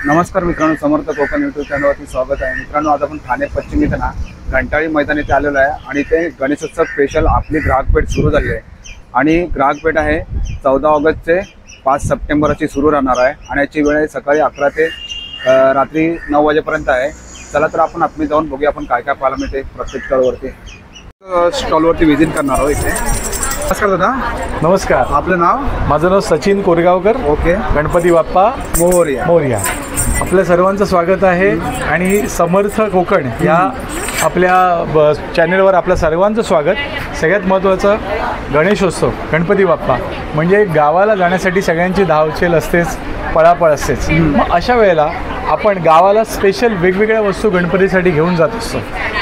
नमस्कार मित्रांनो, समर्थ कोकण यूट्यूब चॅनलवरती स्वागत आहे. मित्रांनो, आज आपण ठाणे पश्चिम इथे ना घंटाळी मैदान इथे आलेलो आहे आणि ते गणेशोत्सव स्पेशल आपली ग्राहकपेठ सुरू झाली आहे. आणि ग्राहकपेठ आहे 14 ऑगस्ट ते 5 सप्टेंबर अशी सुरू राहणार आहे आणि याची वेळ आहे सकाळी 11 ते रात्री 9 वाजेपर्यंत आहे. चला तर आपण आतमध्ये जाऊन बघूया आपण काय काय पाहायला मिळते प्रत्येक स्टॉलवरती व्हिजिट करणार आहोत इथे. नमस्कार दादा. नमस्कार. आपलं नाव? माझं नाव सचिन कोरेगावकर. ओके. गणपती बाप्पा मोरया. मोरया. आपल्या सर्वांचं स्वागत आहे आणि समर्थ कोकण या आपल्या चॅनेलवर आपल्या सर्वांचं स्वागत. सगळ्यात महत्त्वाचं गणेशोत्सव, गणपती बाप्पा म्हणजे गावाला जाण्यासाठी सगळ्यांची धावचेल असतेच, पळापळ असतेच. मग अशा वेळेला आपण गावाला स्पेशल वेगवेगळ्या वस्तू गणपतीसाठी घेऊन जात असतो.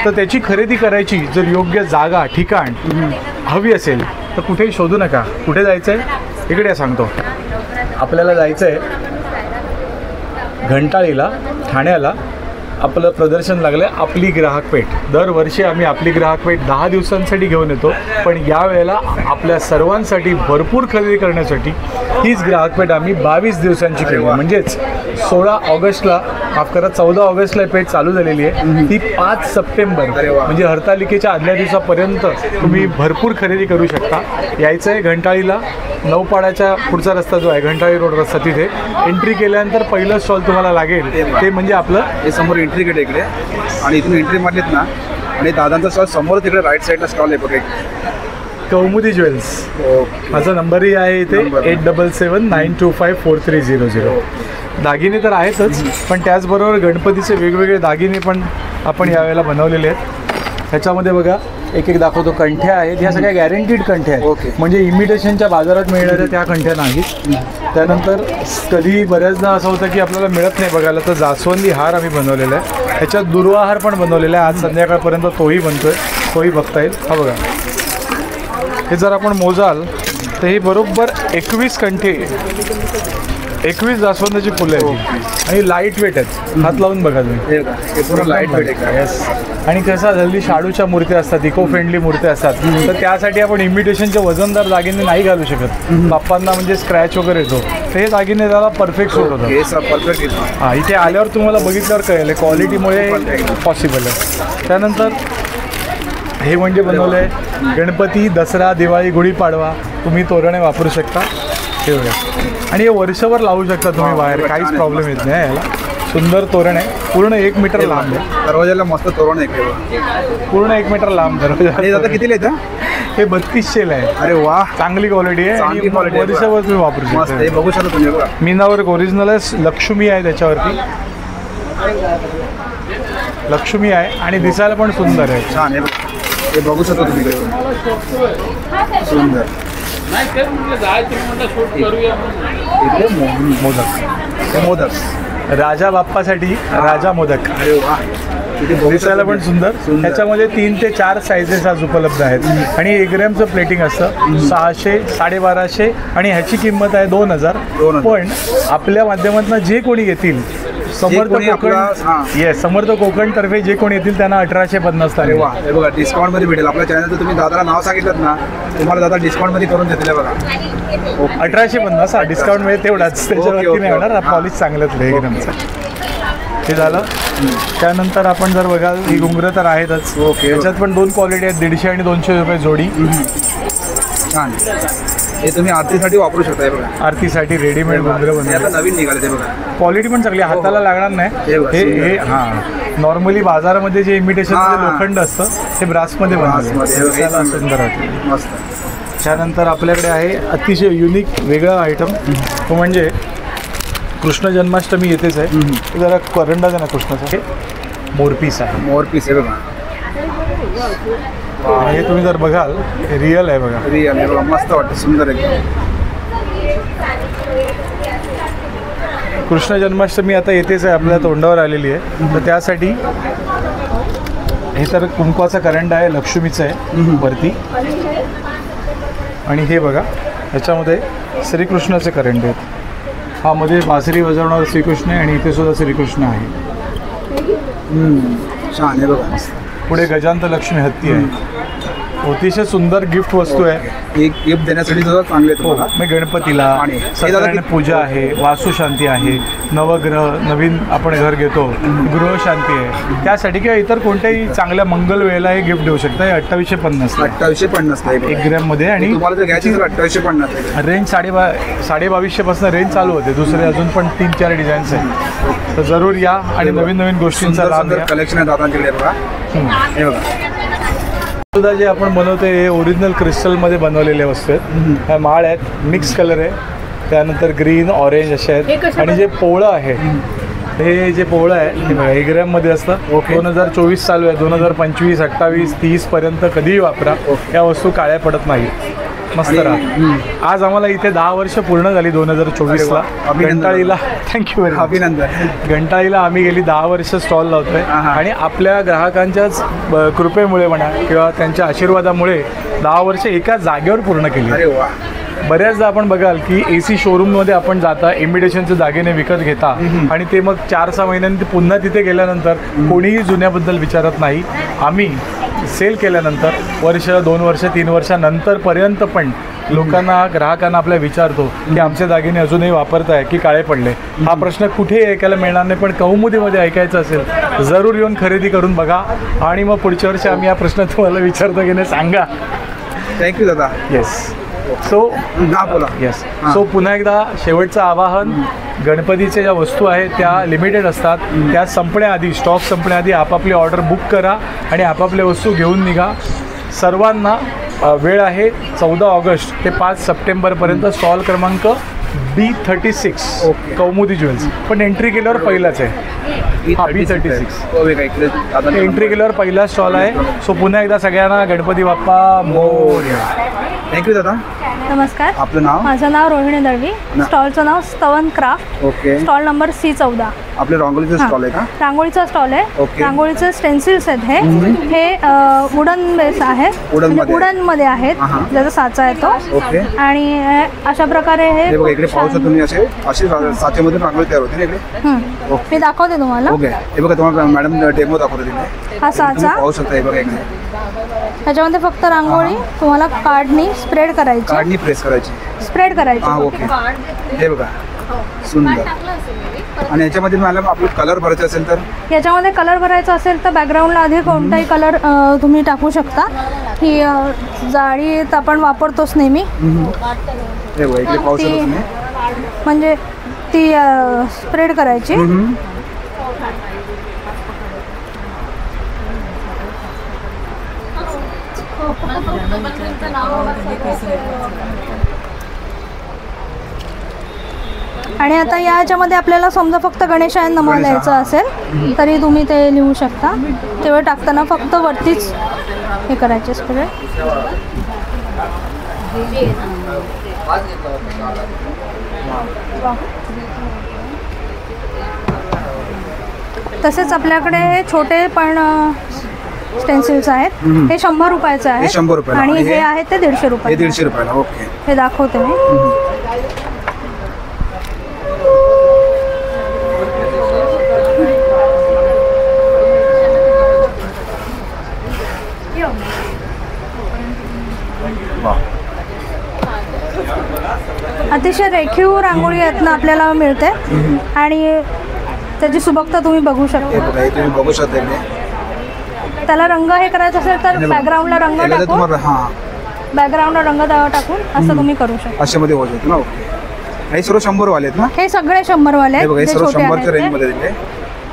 तर त्याची खरेदी करायची जर योग्य जागा ठिकाण हवी असेल तर कुठेही शोधू नका. कुठे जायचं आहे इकडे सांगतो. आपल्याला जायचं आहे घंटाळीला, ठाण्याला. आपलं प्रदर्शन लागलं आहे आपली ग्राहकपेठ. दरवर्षी आम्ही आपली ग्राहकपेठ 10 दिवसांसाठी घेऊन येतो, पण यावेळेला आपल्या सर्वांसाठी भरपूर खरेदी करण्यासाठी हीच ग्राहकपेठ आम्ही 22 दिवसांची केली. म्हणजेच 16 ऑगस्टला, माफ करा 14 ऑगस्टला पेठ चालू झालेली आहे. ती 5 सप्टेंबर म्हणजे हरतालिकेच्या आदल्या दिवसापर्यंत तुम्ही भरपूर खरेदी करू शकता. यायचं आहे घंटाळीला. नौपाड्याच्या पुढचा रस्ता जो आहे घंटाळी रोड रस्ता, तिथे एंट्री केल्यानंतर पहिलं स्टॉल तुम्हाला लागेल ते म्हणजे आपलं हे समोर एंट्री गेट इकडे आणि इथून एंट्री मारलीत ना आणि दादांचा स्टॉल समोर तिकडे राईट साईडला स्टॉल आहे बघा, कौमुदी ज्वेल्स. माझा नंबरही आहे इथे 8779254300. दागिने तर आहेतच, पण त्याचबरोबर गणपतीचे वेगवेगळे दागिने पण आपण यावेळेला बनवलेले आहेत. ह्याच्यामध्ये बघा एक एक दाखवतो. कंठ्या आहेत, ह्या सगळ्या गॅरंटीड कंठ्या आहेत. ओके. म्हणजे इमिटेशनच्या बाजारात मिळणाऱ्या त्या कंठ्या नाहीत. त्यानंतर कधी बऱ्याचदा असं होतं की आपल्याला मिळत नाही बघायला, तर जास्वंदी हार आम्ही बनवलेला आहे. ह्याच्यात दुर्वा हार पण बनवलेला आहे. आज संध्याकाळपर्यंत तोही बनतोय, तोही बघता येईल. हा बघा, हे जर आपण मोजाल तर हे बरोबर 21 कंठे, 21 जास्वंदाची फुलं आहेत आणि लाईट वेट आहेत. हात लावून बघा तुम्ही, हे पूर्ण लाईट वेट आहे. येस. आणि कसं हल्ली शाडूच्या मूर्त्या असतात, इको फ्रेंडली मूर्त्या असतात, तर त्यासाठी आपण इमिटेशनचे वजनदार दागिने नाही घालू शकत. बाप्पांना म्हणजे स्क्रॅच वगैरे येतो, तर हे दागिने त्याला परफेक्ट सूट होतं. परफेक्ट. हां, इथे आल्यावर तुम्हाला बघितल्यावर कळेल क्वालिटीमुळे पॉसिबल आहे. त्यानंतर हे म्हणजे बनवलं आहे गणपती, दसरा, दिवाळी, गुढीपाडवा तुम्ही तोरणे वापरू शकता. हे बघा, आणि हे वर्षभर लावू शकता तुम्ही बाहेर, काहीच प्रॉब्लेम येत नाही. याला सुंदर तोरण आहे, पूर्ण 1 मीटर लांब आहे. दरवाजाला मस्त तोरण आहे, पूर्ण 1 मीटर लांब दरवाजा. आणि दादा कितीला येतं? हे 3200ला आहे. अरे वा, चांगली क्वालिटी आहे आणि वर्षभर तुम्ही वापरू शकता. हे बघू शकता तुम्ही. बघा, मीनावर ओरिजिनल आहे, लक्ष्मी आहे त्याच्यावरती. लक्ष्मी आहे आणि दिसायला पण सुंदर आहे. छान आहे. हे बघू शकता तुम्ही, सुंदर. मोदक राजा बाप्पासाठी राजा मोदक. अरे वा, दिसायला पण सुंदर. ह्याच्यामध्ये 3 ते 4 साईजेस आज उपलब्ध आहेत आणि 1 ग्रॅमचं प्लेटिंग असतं. 600, 1250 आणि ह्याची किंमत आहे 2000. पण आपल्या माध्यमातून जे कोणी येतील समर्थ कोकण, येस, समर्थ कोकण तर्फे जे कोणी येतील त्यांना 1850. अरे वा, हे बघा डिस्काउंटमध्ये भेटेल. आपल्या चॅनलचं तुम्ही दादाला नाव सांगितलं ना, तुम्हाला दादा डिस्काउंटमध्ये करून देतील. बघा 1850. हा, डिस्काउंट मिळेल तेवढाच, त्याच्यावरती नाही होणार. पॉलिश चांगलंच एकदमचं. हे झालं. त्यानंतर आपण जर बघाल ही घुंगरं तर आहेतच. ओके. याच्यात पण 2 क्वालिटी आहेत, 150 आणि 200 रुपये जोडी. छान. हे तुम्ही आरतीसाठी वापरू शकता. बघा, आरतीसाठी रेडीमेड घुंगरं बनवले. आता नवीन निघाले ते बघा. क्वालिटी पण चांगली, हाताला लागणार नाही. हे हां, नॉर्मली बाजारामध्ये जे इमिटेशन लोखंड असतं ते ब्रासमध्ये बनवलं, सुंदर आहे, मस्त. त्यानंतर आपल्याकडे आहे अतिशय युनिक वेगळा आयटम, तो म्हणजे कृष्ण जन्माष्टमी येतेच आहे. जरा करंडाच आहे ना कृष्णाचा. हे मोरपीस आहे. मोरपीस आहे बघा. हे तुम्ही जर बघाल रिअल आहे बघा. रिअल आहे बघा, मस्त वाटतं, सुंदर आहे. कृष्ण जन्माष्टमी आता येतेच आहे, आपल्या तोंडावर आलेली आहे. तर त्यासाठी हे तर कुंकवाचा करंडा आहे, लक्ष्मीचं आहे वरती. आणि हे बघा ह्याच्यामध्ये श्रीकृष्णाचे करंडे आहेत. हा मध्ये बासरी वाजवणारा श्रीकृष्ण आहे आणि इथे सुद्धा श्रीकृष्ण आहे. छान आहे बघा. पुढे गजांत लक्ष्मी हत्ती आहे. अतिशय सुंदर गिफ्ट वस्तू आहे. एक गिफ्ट देण्यासाठी सुद्धा चांगले आहेत तुम्हाला. मग गणपतीला आणि हे दादा सत्यनारायण पूजा आहे, वास्तुशांती आहे, नवग्रह, नवीन आपण घर घेतो, गृहशांती आहे, त्यासाठी किंवा इतर कोणत्याही चांगल्या मंगल वेळेला हे गिफ्ट देऊ शकता. हे 2850 2850 ला 1 ग्रॅममध्ये. आणि तुम्हाला जर घ्यायची तर 2850 रेंज 2250 रेंज चालू होते. दुसरे अजून पण 3-4 डिझाईन्स आहेत. तर जरूर या आणि नवीन नवीन गोष्टींचा लाभ घ्या. कलेक्शन आहे दादांकडे बघा. हे बघा सुद्धा जे आपण बनवतोय हे ओरिजिनल क्रिस्टलमध्ये बनवलेल्या वस्तू आहेत. ह्या माळ आहेत, मिक्स कलर आहे, त्यानंतर ग्रीन ऑरेंज असे आहेत. आणि जे पोळं आहे हे जे पोळं आहे हे बघा 1 ग्रॅममध्ये असतं. 2024 चालू आहे. 2025, 28, 30 पर्यंत कधीही वापरा. या वस्तू काळ्या पडत नाही. मस्त राहा. आज आम्हाला इथे 10 वर्ष पूर्ण झाली 2024ला. घंटाळीला थँक्यू व्हेरी मच. अभिनंदन. घंटाळीला आम्ही गेली 10 वर्ष स्टॉल लावतोय आणि आपल्या ग्राहकांच्याच कृपेमुळे म्हणा किंवा त्यांच्या आशीर्वादामुळे 10 वर्ष एका जागेवर पूर्ण केली. अरे वा. बऱ्याचदा आपण बघाल की AC शोरूममध्ये आपण जाता, इमिटेशनचे दागिने विकत घेता आणि ते मग 4-6 महिन्यांनी पुन्हा तिथे गेल्यानंतर कोणीही जुन्याबद्दल विचारत नाही. आम्ही सेल केल्यानंतर वर्ष, 2 वर्ष, 3 वर्षानंतरपर्यंत पण लोकांना, ग्राहकांना आपल्या विचारतो की आमचे दागिने अजूनही वापरताय की काळे पडले. हा प्रश्न कुठेही ऐकायला मिळणार नाही, पण कौमुदीमध्ये ऐकायचं असेल जरूर येऊन खरेदी करून बघा. आणि मग पुढच्या वर्षी आम्ही हा प्रश्न तुम्हाला विचारतो की नाही सांगा. थँक्यू दादा. येस. सो बोला. येस. सो पुन्हा एकदा शेवटचं आवाहन, गणपतीच्या ज्या वस्तू आहेत त्या लिमिटेड असतात. त्या संपण्याआधी, स्टॉक संपण्याआधी आपापली ऑर्डर बुक करा आणि आपापल्या वस्तू घेऊन निघा. सर्वांना वेळ आहे 14 ऑगस्ट ते 5 सप्टेंबरपर्यंत. स्टॉल क्रमांक B36 कौमुदी ज्वेल्स. पण एंट्री केल्यावर पहिलाच आहे. B36 एंट्री केल्यावर पहिला स्टॉल आहे. सो पुन्हा एकदा सगळ्यांना गणपती बाप्पा मोरया. थँक्यू दादा. नमस्कार. आपलं नाव? माझं नाव रोहिणी दळवी. स्टॉलचं नाव स्तवन craft. Okay. Stall number C14. आपले रांगोळीचं स्टॉल आहे का? रांगोळीचा स्टॉल आहे. ओके. रांगोळीचे स्टेन्सिल्स आहेत. हे वुडन बेस आहेत. वुडन मध्ये आहेत. ज्याचा साचा आहे तो. ओके. आणि अशा प्रकारे हे बघा इकडे पाहू शकता तुम्ही असे साचेमधून रांगोळी तयार होते ना इकडे. मी दाखवते तुम्हाला. ओके. हे बघा तुम्हाला मॅडम डेमो दाखवते तिने. हा साचा पाहू शकता. हे बघा इकडे ह्याच्यामध्ये फक्त रांगोळी तुम्हाला कार्डनी स्प्रेड करायची. कार्डनी प्रेस करायची. स्प्रेड करायची. ओके. हे बघा सुंदर. आणि याच्यामध्ये मॅडम आपलं कलर भरायचं असेल तर? याच्यामध्ये कलर भरायचा असेल तर बॅकग्राऊंडला आधी कोणताही कलर तुम्ही टाकू शकता. ही जाळी आपण वापरतोच नेहमी. हे बघा इकडे पाहू शकता तुम्ही. म्हणजे ती स्प्रेड करायची. आणि आता याच्यामध्ये आपल्याला समजा फक्त गणेशायन नाव द्यायचं असेल तरी तुम्ही ते लिहू शकता. तेव्हा टाकताना फक्त वरतीच हे करायचे स्प्रेड. तसेच आपल्याकडे हे छोटे पण स्टेन्सिल्स आहेत. हे 100 रुपयाचं आहे. 100 रुपये. आणि हे आहे ते 150 रुपये. 150 रुपयाला. ओके. हे दाखवते मी. अतिशय रेखीव रांगोळी यातनं आपल्याला मिळते आणि त्याची सुबकता तुम्ही बघू शकता. त्याला रंग हे करायचं असेल तर बॅकग्राऊंडला रंग टाकून बॅकग्राऊंडला रंग टाकून असं तुम्ही करू शकता. अशामध्ये होऊ शकतो ना. ओके. हे सर्व 100 वाले आहेत ना? हे सगळे 100 वाले आहेत. हे सर्व 100च्या रेंज मध्ये दिले.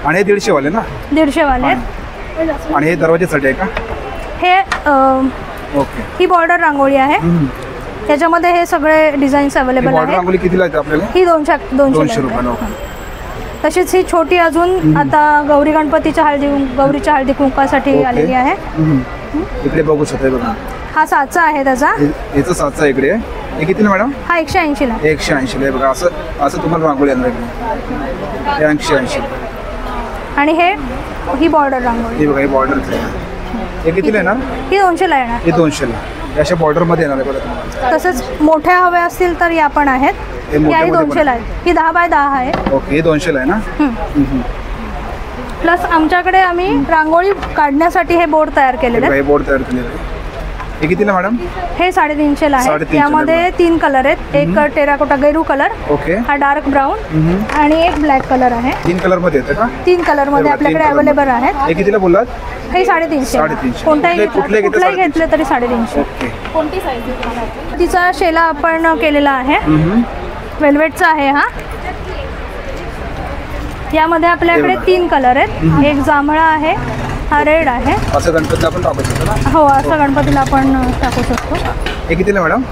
आणि हे 150 वाले ना? 150 वाले आहेत. आणि हे दरवाजेसाठी आहे का? हे ओके. ही बॉर्डर रांगोळी आहे. त्याच्यामध्ये हे सगळे डिझाईन्स अवेलेबल आहेत. रांगोळी कितीला आहे आपल्याला? ही 200 रुपये. तशीच ही छोटी अजून आता गौरी गणपतीच्या गौरीच्या हळदी कुंकासाठी आलेली आहे. इकडे बघू शकता. बघा हा साचा आहे त्याचा. याचा साचा इकडे. हे कितीला मॅडम? हा 180 ला. 180 ला. बघा असं तुम्हाला रांगोळी येणार इकडे. 180. आणि ही बॉर्डर रांगोळी. ही बघा ही बॉर्डर. हे कितीला येणार? ही 200 ला येणार. ही 200 ला. अशा बॉर्डर मध्ये येणार आहे बघा. तसंच मोठ्या हव्या असतील तर या पण आहेत. याही 200 ला आहे. ही 10 बाय 10 आहे. ओके. ही 200 ला आहे ना? प्लस आमच्याकडे आम्ही रांगोळी काढण्यासाठी हे बोर्ड तयार केलेले आहे. बोर्ड तयार केलेले आहे. हे कितीला मॅडम? हे 350 ला आहे. 350 यामध्ये 3 कलर आहेत. एक टेराकोटा गेरू कलर, ओके, हा डार्क ब्राऊन आणि एक ब्लॅक कलर आहे. 3 कलर मध्ये येतं का? 3 कलर मध्ये आपल्याकडे अवेलेबल आहेत. हे कितीला बोललात? हे 350. 350. कोणताही कुठले कुठलाही घेतलं तरी 350. ओके. कोणती साईज? तिचा शेला आपण केलेला आहे, वेल्वेटचा आहे हा. यामध्ये आपल्याकडे 3 कलर आहेत. एक जांभळा आहे, हा रेड आहे. असं गणपतीला आपण टाकू शकतो ना? हो, असं गणपतीला आपण टाकू शकतो. हे कितीला मॅडम?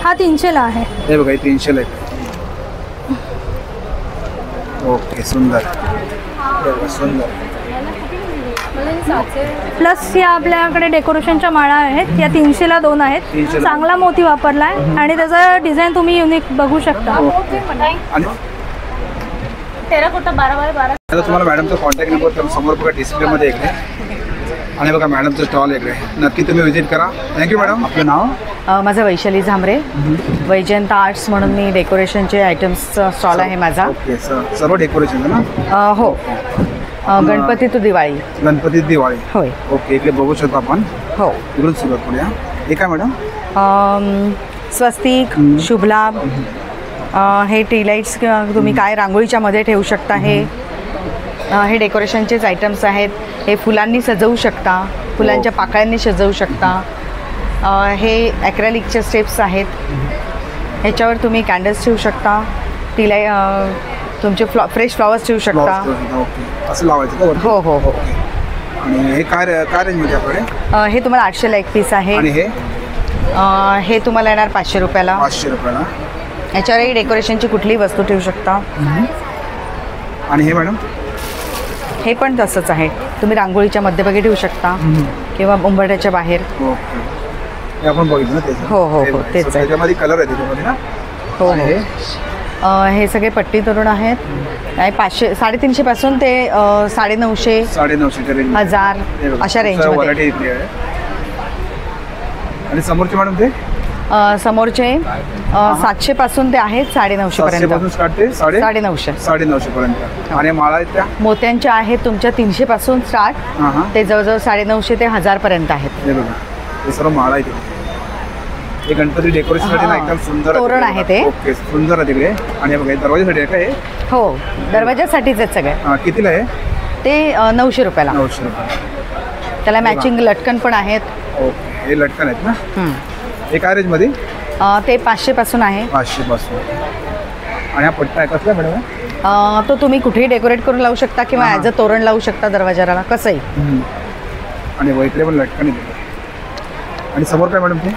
हा 300 ला आहे. हे बघा, हे 300 ला आहे. ओके, सुंदर. हे बघा, सुंदर. प्लस या आपल्याकडे डेकोरेशनच्या माळा आहेत. या 300 ला 2 आहेत. 300 ला. चांगला मोती वापरला आहे आणि त्याचा डिझाईन तुम्ही युनिक बघू शकता. आणि टेराकोटा 12x12. आता तुम्हाला मॅडमचा कॉन्टॅक्ट नंबर समोर बघा डिस्प्लेमध्ये इकडे, आणि बघा मॅडमचं स्टॉल इकडे. नक्की तुम्ही व्हिजिट करा. Thank you madam. आपलं नाव? माझं वैशाली झांबरे, वैजयंत आर्ट्स म्हणून मी डेकोरेशनचे आयटम्सचा स्टॉल आहे माझा. ओके, सर्व डेकोरेशन ना? हो, गणपती टू दिवाळी. गणपती दिवाळी, होय. ओके. इकडे बघू शकतो आपण. हो. इकडून सुरुवात करूया. हे काय मॅडम? स्वस्तिक, शुभलाभ, हे टी लाईट्स तुम्ही काय रांगोळीच्या मध्ये ठेवू शकता. हे डेकोरेशनचेच आयटम्स आहेत. हे फुलांनी सजवू शकता, फुलांच्या पाकळ्यांनी सजवू शकता. हे ॲक्रेलिकचे स्टेप्स आहेत. ह्याच्यावर तुम्ही कॅन्डल्स ठेवू शकता, टी तुमचे फ्रेश फ्लॉवर्स ठेवू शकता. ओके, असं लावायचं का? हो हो हो. आणि हे काय रेंजमध्ये आपल्याकडे? हे तुम्हाला 800 ला एक पीस आहे. आणि हे तुम्हाला येणार 500 रुपयाला. 500 रुपयाला. याच्यावरही डेकोरेशनची कुठलीही वस्तू ठेवू शकता. आणि हे मॅडम? हे पण तसंच आहे. तुम्ही रांगोळीच्या मध्यभागी ठेवू शकता किंवा उंबरठ्याच्या बाहेर. ओके, हे आपण बघितलं ना त्याचं? हो हो हो, तेच आहे. त्याच्यामध्ये कलर आहे त्याच्यामध्ये ना? हो हो. हे सगळे पट्टी तोरण आहेत. 500 350 पासून ते 950 950च्या रेंज, 1000 अशा रेंजमध्ये. व्हरायटी इथली आहे. आणि समोरचे मॅडम ते समोरचे 700 पासून ते आहेत 950 पासून पर्यंत. स्टार्ट ते 950 950 पर्यंत. आणि माळा आहेत त्या मोत्यांच्या आहेत तुमच्या 300 पासून स्टार्ट, हां हां. ते जवळजवळ 950 ते 1000 पर्यंत आहेत. हे बघा, हे सर्व माळा आहे तिकडे. हे गणपती डेकोरेशनसाठी ना एकदम सुंदर तोरण आहे ते. ओके, सुंदर आहे तिकडे. आणि हे बघा, हे दरवाजासाठी आहे का हे? हो, दरवाजासाठीच आहेत सगळे. कितीला आहे ते 900 रुपयाला. 900 रुपये. त्याला मॅचिंग लटकन पण आहेत. ओके, हे लटकन आहेत ना? हे काय रेंजमध्ये? ते 500 पासून आहे. 500 पासून. आणि हा पट्टा आहे कसला मॅडम? तो तुम्ही कुठेही डेकोरेट करून लावू शकता किंवा ॲज अ तोरण लावू शकता दरवाजाला, कसंही. आणि वैकले पण लटकन आहे. आणि समोर काय मॅडम ते?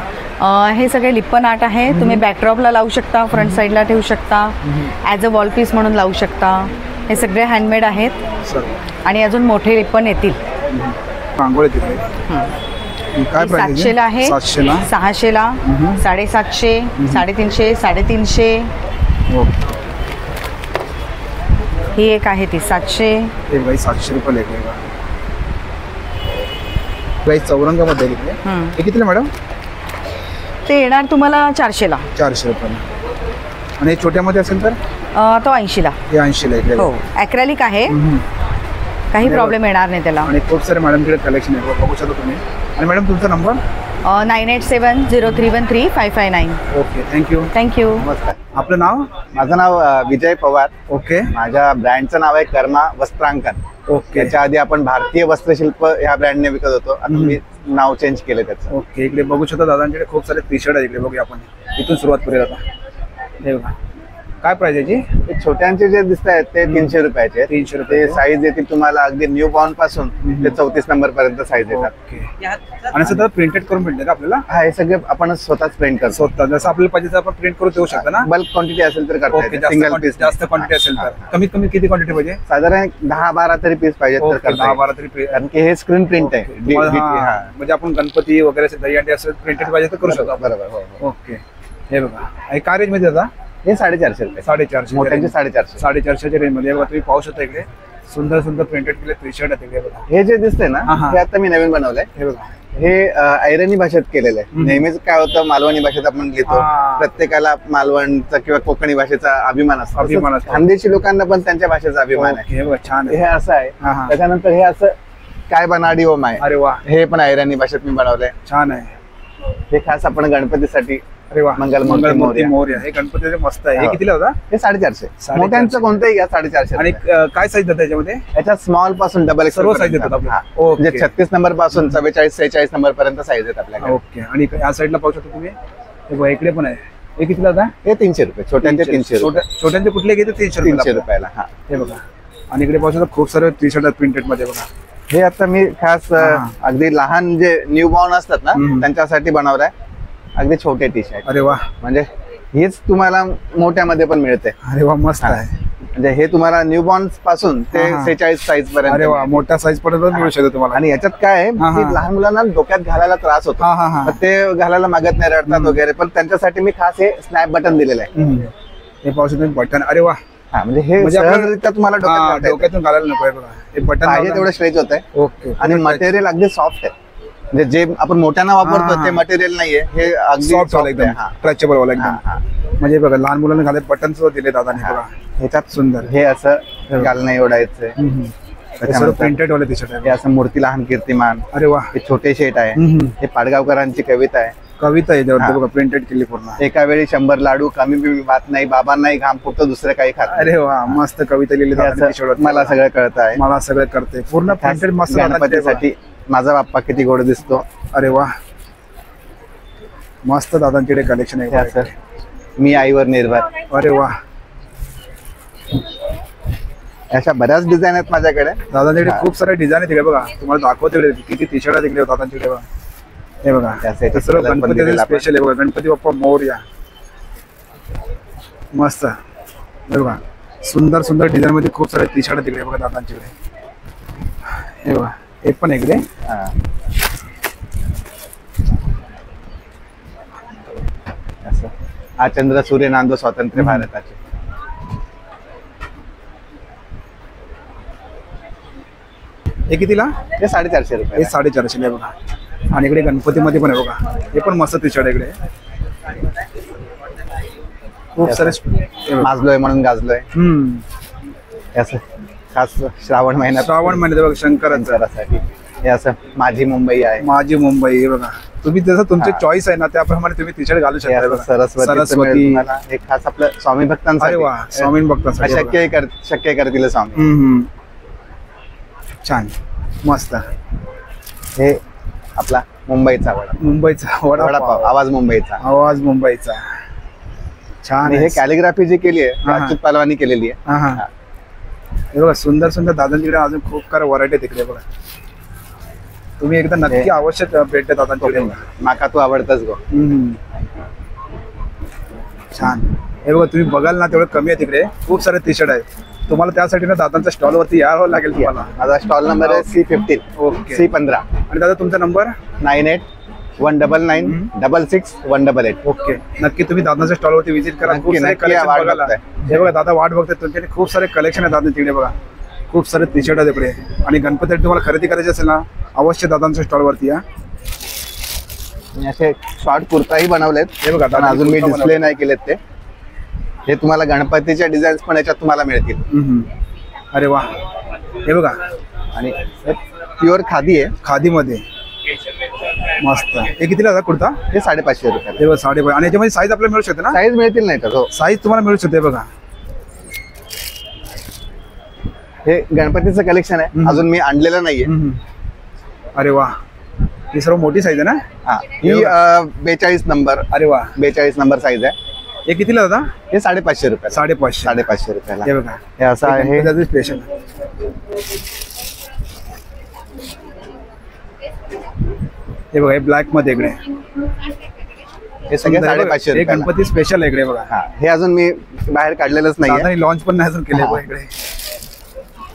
हे सगळे लिप्पन आर्ट आहे. तुम्ही बॅकड्रॉपला लावू शकता, फ्रंट साईडला ठेवू शकता, ॲज अ वॉल पीस म्हणून लावू शकता. हे सगळे हँडमेड आहेत. सर, आणि अजून मोठे लिप्पन येतील. रांगोळी तिकडे काय प्राइस? 700 ला आहे, 700 ला, 600 ला, 750, 350, 350. ओके, ही एक आहे ती 700. हे बाई 700 रुपये लेखले का? प्राइस चौरंगामध्ये घेतले. हे कितीला मॅडम? ते येणार तुम्हाला 400 ला. 400 रुपयाला. आणि हे छोट्यामध्ये असेल तर? तो 80 ला. हे 80 ला इकडे. हो, ॲक्रेलिक आहे, काही प्रॉब्लेम येणार नाही त्याला. आणि खूप सारे मॅडमकडे कलेक्शन आहे, बघू शकता तुम्ही. आणि मॅडम तुमचा नंबर? 9870313559. Okay, thank you. थँक्यू. नमस्कार, आपलं नाव? माझं नाव विजय पवार. ओके, माझ्या ब्रँडचं नाव आहे कर्मा वस्त्रांकन. ओके. त्याच्या आधी आपण भारतीय वस्त्रशिल्प ह्या ब्रँडने विकत होतो. आता मी नाव चेंज केलं त्याचं. ओके, इकडे बघू शकता दादांकडे खूप सारे टी शर्ट आहे. इकडे बघूया आपण, इथून सुरुवात करूया आता. हे बघा, काय प्राइस याची? ते छोट्यांचे जे दिसत आहेत ते 300 रुपयाचे. 300 रुपये. ते साईज येतील तुम्हाला अगदी न्यू बॉर्न पासून ते 34 नंबर पर्यंत साईज येतात. ओके. आणि सध्या प्रिंटेड करून भेटते का आपल्याला? हा, हे सगळे आपण स्वतःच प्रिंट करतो. स्वतः जसं आपल्याला पाहिजे आपण प्रिंट करून देऊ शकता ना? बल्क क्वांटिटी असेल तर करता ओके, येते. सिंगल पीस जास्त क्वांटिटी असेल तर कमीत कमी किती क्वांटिटी पाहिजे? साधारण 10-12 तरी पीस पाहिजेत तर करता 10-12 येईल. तरी. कारण की हे स्क्रीन प्रिंट आहे. म्हणजे आपण गणपती वगैरे दहीहंडी असं प्रिंटेड पाहिजे तर करू शकतो. बरोबर. हो, हो. ओके, हे बघा, हे काय रेंज मध्ये आता? हे 450 रुपये. 450. मोठ्यांचे 450. 450च्या रेंज मध्ये. बघा, तुम्ही पाहू शकता इकडे सुंदर सुंदर प्रिंटेड केले टी शर्ट आहे तिकडे. बघा, हे जे दिसतंय ना, हा, हा. हे आता मी नवीन बनवलंय. हे बघा, हे ऐरणी भाषेत केलेलं आहे. नेहमीच काय होतं, मालवणी भाषेत आपण लिहितो. हा. प्रत्येकाला मालवणचा किंवा कोकणी भाषेचा अभिमान असतो. अभिमान असतो. खानदेशी लोकांना पण त्यांच्या भाषेचा अभिमान ओके, हे बघा, छान आहे. हे आहे. असं आहे. हा, हा. त्याच्यानंतर हे असं काय बनाडी ओम आहे. अरे वा, हे पण ऐरणी भाषेत मी बनवलंय. छान आहे. हे खास आपण गणपतीसाठी अरे वा, मंगलमूर्ती मंगलमूर्ती मोरया. मोरया हे गणपतीचे मस्त आहे. हे हो. कितीला होता? हे 450. 450. मोठ्यांचं कोणतंही घ्या 450. आणि काय साईज देतात त्याच्यामध्ये? याच्यात स्मॉल पासून डबल सर्व size देतात आपल्याला. ओके. म्हणजे 36 नंबर पासून 44-46 नंबर पर्यंत साईज आहेत आपल्याकडे. ओके. आणि या साईडला पाहू शकतो तुम्ही, हे बघा इकडे पण आहे. हे कितीला होता? हे 300 रुपये, छोट्यांचे 300 रुपये. छोट्यांचे कुठले घेते? 300 300 रुपयाला. हा, हे बघा. आणि इकडे पाहू शकतो खूप सारे टी शर्ट आहेत प्रिंटेड मध्ये बघा. हे आता मी खास अगदी लहान जे न्यू बॉर्न असतात ना त्यांच्यासाठी बनवलंय. अगदी छोटे टी शर्ट, अरे वा, म्हणजे हेच तुम्हाला मोठ्यामध्ये पण अरे वा, मस्त आहे. म्हणजे हे तुम्हाला न्यू बॉर्न पासून ते 46 साईज पर्यंत. अरे वा, मोठ्या साईज पर्यंत मिळू शकतो तुम्हाला. आणि याच्यात काय आहे की लहान मुलांना डोक्यात घालायला त्रास होतो, तर ते घालायला मागत नाही, रडतात वगैरे, पण त्यांच्यासाठी मी खास हे स्नॅप बटन दिलेलं आहे. हे पाहू शकतो बटन. अरे वा, हा, म्हणजे हे सहजरित्या तुम्हाला डोक्यातून घालायला नको आहे बघा. हे बटन पाहिजे तेवढं स्ट्रेच होत आहे. ओके. आणि मटेरियल अगदी सॉफ्ट आहे, म्हणजे जे आपण मोठ्यांना वापरतो ते मटेरियल नाहीये, हे अगदी सॉफ्ट वाला एकदम, स्ट्रेचेबल वाला एकदम. हा. म्हणजे बघा लहान मुलांना घाले बटन सुद्धा दिले दादाने बघा. ह्याच्यात सुंदर. हे असं घालणं एवढायचं. प्रिंटेड वाले टी शर्ट हे असं मूर्ती लहान कीर्तिमान. अरे वा, हे छोटे शेट आहे. हे पाडगावकरांची कविता आहे. कविता आहे त्यावरती बघा, प्रिंटेड केली पूर्ण. एका वेळी 100 लाडू, कमी बिमी बात नाही, बाबांनाही घाम फुटतो, दुसरं काही खात नाही. अरे वा, मस्त कविता लिहिली दादाने टी शर्ट. मला सगळं कळत आहे. मला सगळं करते पूर्ण प्रिंटेड मस्त. गणपतीसाठी माझा बाप्पा किती गोड दिसतो. अरे वा, मस्त दादांकडे कलेक्शन आहे. असं मी आईवर निर्भर. अरे वा, अशा बऱ्याच डिझाईन आहेत माझ्याकडे. दादांकडे खूप सारे डिझाईन आहे तिकडे बघा. तुम्हाला दाखवते किती टी शर्ट तिकडे दादांकडे बघा. हे बघा, त्यासाठी सर्व गणपती स्पेशल आहे बघा. गणपती बाप्पा मोरया, मस्त. हे बघा, सुंदर सुंदर डिझाईन मध्ये खूप सारे टी शर्ट तिकडे बघा दादांकडे. हे बघा, हे पण इकडे. हा चंद्र सूर्य नांदो स्वातंत्र्य भारताचे. हे कितीला? हे 450 रुपये. हे 450 आहे बघा. आणि इकडे गणपतीमध्ये पण आहे बघा. हे पण मस्त टी शर्ट आहे इकडे. खूप सारे माजलोय म्हणून गाजलोय. असं खास श्रावण महिन्यात, श्रावण महिन्यात बघा शंकरांसाठी. हे असं माझी मुंबई आहे. माझी मुंबई. हे बघा, तुम्ही जसं तुमचे चॉईस आहे ना त्याप्रमाणे तुम्ही टी शर्ट घालू शकता. सरस्वती. हे खास आपलं स्वामी भक्तांसाठी. अरे वा, स्वामी भक्तांसाठी शक्य करतील स्वामी. छान, मस्त. हे आपला मुंबईचा वडा, मुंबईचा वडापाव, आवाज मुंबईचा. आवाज मुंबईचा. छान. हे कॅलिग्राफी जी केली आहे अच्युत पालवानी केलेली आहे. हे बघा, सुंदर सुंदर दादांकडे अजून खूप सारे व्हरायटी तिकडे बघा. तुम्ही एकदा नक्की आवश्यक भेटते दादांकडे. माका तू आवडतच गो. छान. हे बघा, तुम्ही बघाल ना तेवढं कमी आहे तिकडे. खूप सारे टी शर्ट आहेत. तुम्हाला त्यासाठी ना दादांच्या स्टॉल वरती यावं लागेल तुम्हाला. माझा स्टॉल नंबर आहे C15. ओके. C15. आणि दादा तुमचा नंबर? 98-199-66-188. ओके. नक्की तुम्ही दादांच्या स्टॉल वरती व्हिजिट करा. खूप सारे कलेक्शन बघायला. हे बघा, दादा वाट बघतात तुमच्याकडे. खूप सारे कलेक्शन आहे दादा तिकडे बघा. खूप सारे टी शर्ट आहेत तिकडे. आणि गणपतीसाठी तुम्हाला खरेदी करायची असेल ना अवश्य दादांच्या स्टॉल वरती या. असे शॉर्ट कुर्ताही बनवलेत. हे बघा, पण अजून मी डिस्प्ले नाही केलेत ते. हे तुम्हाला गणपतीच्या डिझाईन्स पण याच्यात तुम्हाला मिळतील. अरे वा, हे बघा. आणि प्युअर खादी आहे, खादीमध्ये मस्त. हे कितीला होता कुर्ता? हे 550 रुपये. हे बघा 550. आणि याच्यामध्ये साईज आपल्याला मिळू शकते ना? साईज मिळतील नाही तर. हो, साईज तुम्हाला मिळू शकते बघा. हे गणपतीचं कलेक्शन आहे, अजून मी आणलेलं नाहीये. अरे वा, ही सर्व मोठी साईज आहे ना? हा, ही 42 नंबर. अरे वा, 42 नंबर साईज आहे. हे कितीला होता? हे 550 रुपये. 550 रुपयाला. हे बघा, हे असं आहे स्पेशल. हे बघा, हे ब्लॅक मध्ये इकडे. हे सगळे 550 हे गणपती स्पेशल आहे इकडे बघा. हा, हे अजून मी बाहेर काढलेलंच नाही. दादांनी लॉन्च पण नाही अजून केले इकडे.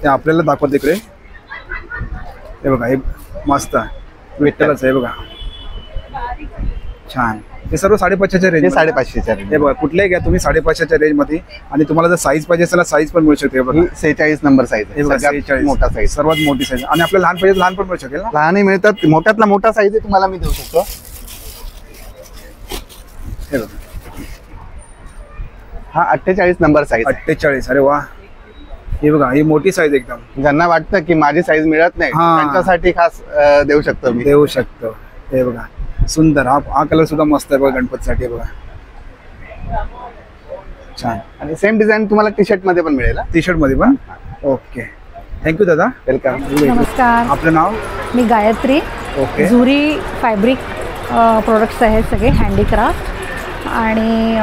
ते आपल्याला दाखवत इकडे. हे बघा, हे मस्त विठ्ठलच आहे बघा. छान. हे सर्व 550च्या रेंज. हे 550च्या रेंज. हे बघा, कुठलेही घ्या तुम्ही 550च्या रेंज मध्ये. आणि तुम्हाला जर साईज पाहिजे असेल साईज पण मिळू शकते बघा. 46 नंबर साईज आहे. सगळ्यात मोठा साईज, सर्वात मोठी साईज. आणि आपल्याला लहान पाहिजे लहान पण मिळू शकेल ना? लहानही मिळतात. मोठ्यातला मोठा साईज तुम्हाला मी देऊ शकतो. हे बघा, हा 48 नंबर साईज. 48. अरे वा, हे बघा, ही मोठी साईज एकदम. ज्यांना वाटतं की माझी साईज मिळत नाही त्यांच्यासाठी खास देऊ शकतो मी. देऊ शकतो. हे बघा, सुंदर. हा कलर सुद्धा मस्त आहे बघा गणपतीसाठी बघा. छान. आणि सेम डिझाईन तुम्हाला टी शर्ट मध्ये पण मिळेल. टी शर्ट मध्ये पण. ओके, थँक्यू दादा. वेलकम. नमस्कार, आपलं नाव? मी गायत्री. ओके. झुरी फॅब्रिक प्रोडक्ट्स आहेत सगळे हँडीक्राफ्ट. आणि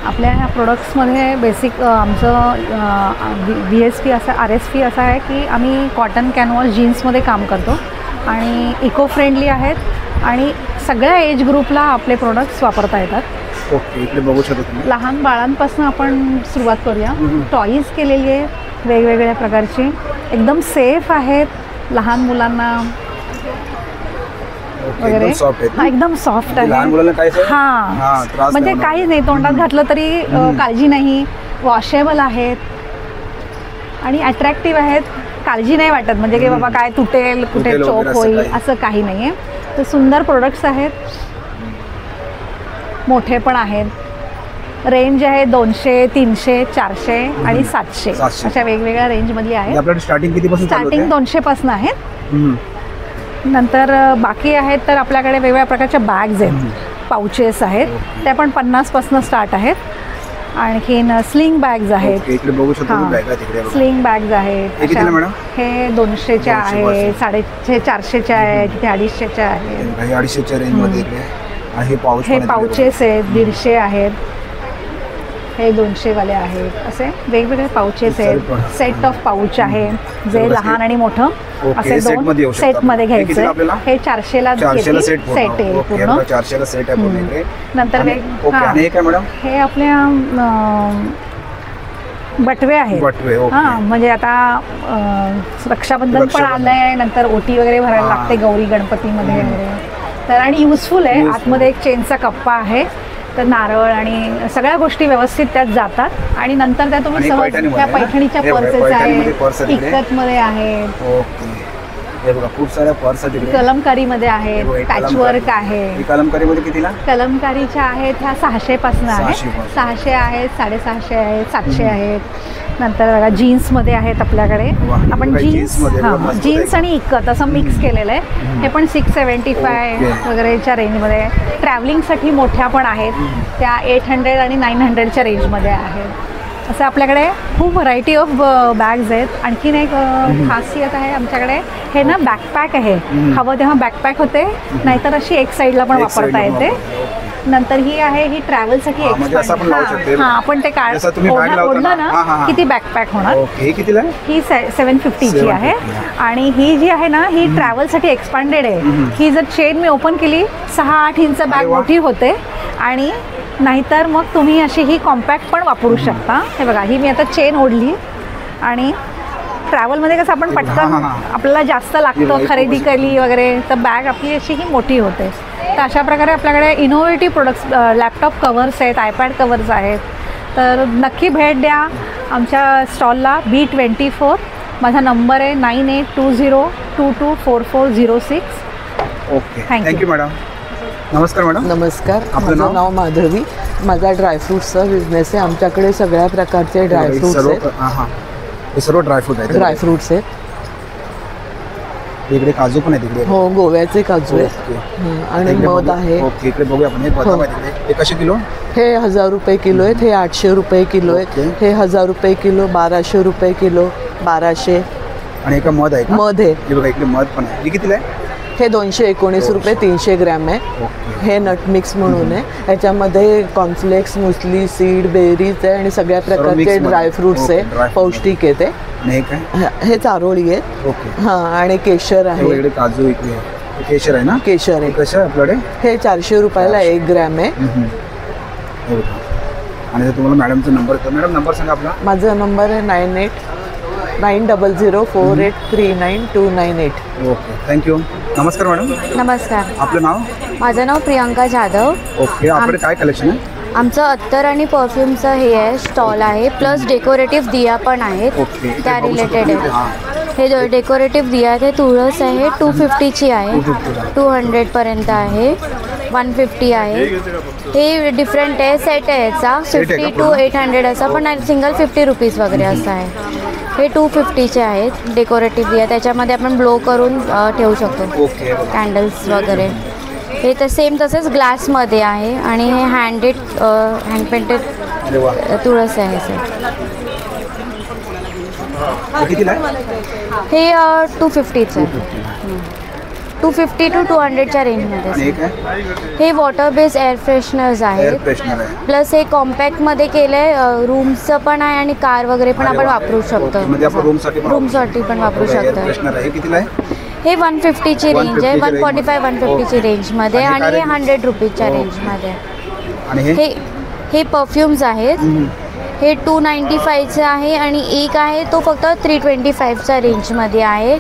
आपल्या ह्या प्रोडक्ट्समध्ये बेसिक आमचं VSP असं RSP असं आहे की आम्ही कॉटन कॅनव्हास जीन्समध्ये काम करतो आणि इको फ्रेंडली आहेत आणि सगळ्या एज ग्रुपला आपले प्रोडक्ट्स वापरता येतात. ओके, इकडे बघू शकता तुम्ही. लहान बाळांपासून आपण सुरुवात करूया. टॉईज केलेली आहे वेगवेगळ्या प्रकारची, एकदम सेफ आहेत लहान मुलांना वगैरे. एकदम soft आहेत ना? हा, एकदम सॉफ्ट आहे. लहान मुलांना काहीच हां, त्रास म्हणजे नाही काहीच नाही, तोंडात घातलं तरी काळजी नाही. वॉशेबल आहेत आणि अट्रॅक्टिव्ह आहेत. काळजी नाही वाटत म्हणजे की बाबा काय तुटेल, कुठे तुटेल चोक वगैरे असं होईल, काही. असं काही नाही आहे. तर सुंदर प्रोडक्ट्स आहेत, मोठे पण आहेत. रेंज आहे 200, 300, 400 आणि 700 अशा वेगवेगळ्या रेंजमध्ये आहेत. आपल्याकडे स्टार्टिंग कितीपासून चालू स्टार्टिंग होते? 200 पासून आहेत. हम्म. नंतर बाकी आहेत तर आपल्याकडे वेगवेगळ्या प्रकारच्या बॅग्स आहेत, पाउचेस आहेत, त्या पण 50 पासून स्टार्ट आहेत. आणखीन स्लिंग बॅग्स आहेत. ओके, इकडे बघू शकतो हां. बॅग आहे तिकडे बघा. स्लिंग बॅग्स आहेत. हे कितीला मॅडम? हे 200च्या आहेत, 450च्या आहेत, तिथे 250च्या आहेत. काही 250च्या रेंज मध्ये इकडे. आणि हे पाऊच हे पाउचेस आहेत, 150 आहेत. हे 200 वाले आहेत. असे वेगवेगळे पाउचेस आहेत. सेट ऑफ पाऊच आहे जे लहान आणि मोठं ओके, असे सेट मध्ये येऊ दोन शकतात. सेटमध्ये हे कितीला घ्यायचं. आपल्याला? हे 400ला 400ला सेट सेट आहे पूर्ण. 400ला सेट आहे पूर्ण इकडे. नंतर आणि- ओके, हां. आणि हे काय मॅडम? हे आपल्या बटवे आहेत. बटवे. ओके. हां, म्हणजे आता रक्षाबंधन पण रक्षाबंधन. आलंय, नंतर ओटी वगैरे भरायला हां. लागते गौरी गणपतीमध्ये वगैरे. तर आणि युजफुल आहे. Useful. आतमध्ये एक चेनचा कप्पा आहे, तर नारळ आणि सगळ्या गोष्टी व्यवस्थित त्यात जातात. आणि नंतर त्या तुम्ही आणि सहज पैठणीमध्ये त्या आहे ना? पैठणीच्या हे बघा, पर्सेस पैठणीमध्ये पर्स आहेत, आहेत इकडे. इकतमध्ये आहेत, ओके, हे बघा खूप साऱ्या पर्स आहेत तिकडे. कलमकारीमध्ये हे आहेत, बघा, एक पॅचवर्क कलमकारी. आहे. ही कलमकारी मध्ये कितीला? कलमकारीच्या आहेत ह्या 600 पासून आहेत. 600 पासून. 600 आहेत, 650 आहेत, 700 आहेत. नंतर बघा जीन्समध्ये आहेत आपल्याकडे. वा, हे आपण बघा, जीन्स जीन्समध्ये हां, मस्त जीन्स आहे. आणि इकत असं मिक्स केलेलं आहे. हे पण 675 ओके. वगैरेच्या रेंजमध्ये. ट्रॅव्हलिंगसाठी मोठ्या पण आहेत, त्या 800 आणि 900च्या रेंजमध्ये आहेत. असं आपल्याकडे खूप व्हरायटी ऑफ बॅग्स आहेत. आणखीन एक खासियत आहे आमच्याकडे, हे ना बॅकपॅक आहे. हवं तेव्हा बॅकपॅक होते, नाहीतर अशी एक साईडला पण एक वापरता साईडला येते. वापरता. नंतर ही आहे, ही ट्रॅव्हलसाठी हां, म्हणजे असं आपण लावू शकतो. हां, आपण ते काढ जसं तुम्ही bag लावता ओढलं ना. ना हां, हां, हां. की ती बॅकपॅक होणार. ओके, हे कितीला आहे? ही 750ची आहे. 750. आणि ही जी आहे ना, ही ट्रॅव्हलसाठी एक्सपांडेड आहे. ही जर चेन मी ओपन केली 6-8 इंच अरे बॅग वा. मोठी होते. आणि नाहीतर मग तुम्ही अशी ही कॉम्पॅक्ट पण वापरू शकता. हे बघा, ही मी आता चेन ओढली आणि ट्रॅव्हलमध्ये कसं आपण पटकन हां, हां. आपल्याला जास्त ही लागतं, बाईक खरेदी खूपच- केली वगैरे, तर बॅग आपली अशी ही मोठी होते. तर अशा प्रकारे आपल्याकडे इनोव्हेटिव्ह प्रोडक्ट्स, लॅपटॉप कव्हर्स आहेत, आयपॅड कव्हर्स आहेत. तर नक्की भेट द्या आमच्या स्टॉलला. B24 माझा नंबर आहे 9820224406. Okay, Thank you. Thank you madam. नमस्कार मॅडम. नमस्कार, आपलं माझं नाव माधवी. माझा ड्रायफ्रूट्सचा बिझनेस आहे. आमच्याकडे सगळ्या प्रकारचे ड्रायफ्रूट्स सर्व आहेत. हां हां, हे सर्व ड्रायफ्रूट आहेत. ड्रायफ्रूट्स आहेत. इकडे काजू पण आहे तिकडे. हो, गोव्याचे काजू आहेत. ओके. आणि इकडे मध बघूया. आहे. ओके, इकडे बघूया आपण. हे बदाम हो. आहे तिकडे. हे कसे किलो? हे 1000 रुपये किलो आहेत. हे 800 रुपये किलो आहेत. ओके. हे 1000 रुपये किलो, 1200 रुपये किलो, 1200. आणि एका मध आहे का? मध आहे. हे बघा, इकडे मध पण आहे. हे कितीला आहे? हे 219 रुपये 300 ग्रॅम आहे. ओके. हे नट मिक्स म्हणून आहे. ह्याच्यामध्ये कॉर्नफ्लेक्स, मुसली, सीड, बेरीज आहे आणि सगळ्या सर्व प्रकारचे mix ड्रायफ्रूट्स ओके, आहे. ड्रायफ्रूट. पौष्टिक आहे ते. आणि हे काय? हे चारोळी आहेत. ओके. हां, आणि केशर हे आहे. इकडे काजू इकडे आहे. हे केशर आहे ना? केशर हे आहे. कसं आहे आपल्याकडे? हे 400 रुपयाला 1 ग्रॅम आहे. हे बघा. आणि जर तुम्हाला मॅडमचा नंबर येतो, मॅडम नंबर सांगा आपला. माझा नंबर आहे 989004839298. Okay, thank you. नमस्कार मॅडम. नमस्कार, आपलं नाव? माझं नाव प्रियांका जाधव. ओके, आपल्याकडे काय कलेक्शन आहे? आमचं अत्तर आणि परफ्यूमचं हे आहे, स्टॉल आहे. प्लस डेकोरेटिव्ह दिया पण आहेत, ओके. त्या रिलेटेड आहे. हां. हे डेकोरेटिव्ह दिया आहे, ते तुळस आहे, 250ची आहे, 250 ला. 200पर्यंत आहे, 150 आहे. हे डिफरंट आहे, सेट आहे याचा, सेट आहे का 50 to 800 असा, पण सिंगल 50 रुपीज वगैरे असं आहे. हे 250चे आहेत डेकोरेटिव्ह दिया. त्याच्यामध्ये आपण ब्लो करून ठेवू शकतो ओके. कॅन्डल्स वगैरे. हे तर सेम तसेच ग्लासमध्ये आहे आणि हे हँड पेंटेड अरे वा, तुळस आहे सर. हे कितीला आहे? हे 250चं आहे. 250 to 200च्या रेंजमध्ये आणि हे सर. काय? हे water based air fresheners air आहेत. फ्रेशनर आहे. प्लस हे कॉम्पॅक्टमध्ये केलं आहे. रूमचं पण आहे आणि कार वगैरे पण आपण वापरू शकतो. म्हणजे आपण रूमसाठी पण रूमसाठी पण वापरू एअर शकतो. फ्रेशनर आहे. हे कितीला आहे? हे 150ची रेंज आहे. 150 145 150ची रेंजमध्ये आणि आणि हे काय 100 रुपीजच्या ओके. रेंजमध्ये. आणि हे हे परफ्युम्स आहेत. हे 295चं आहे आणि एक आहे तो फक्त 325च्या रेंजमध्ये आहे.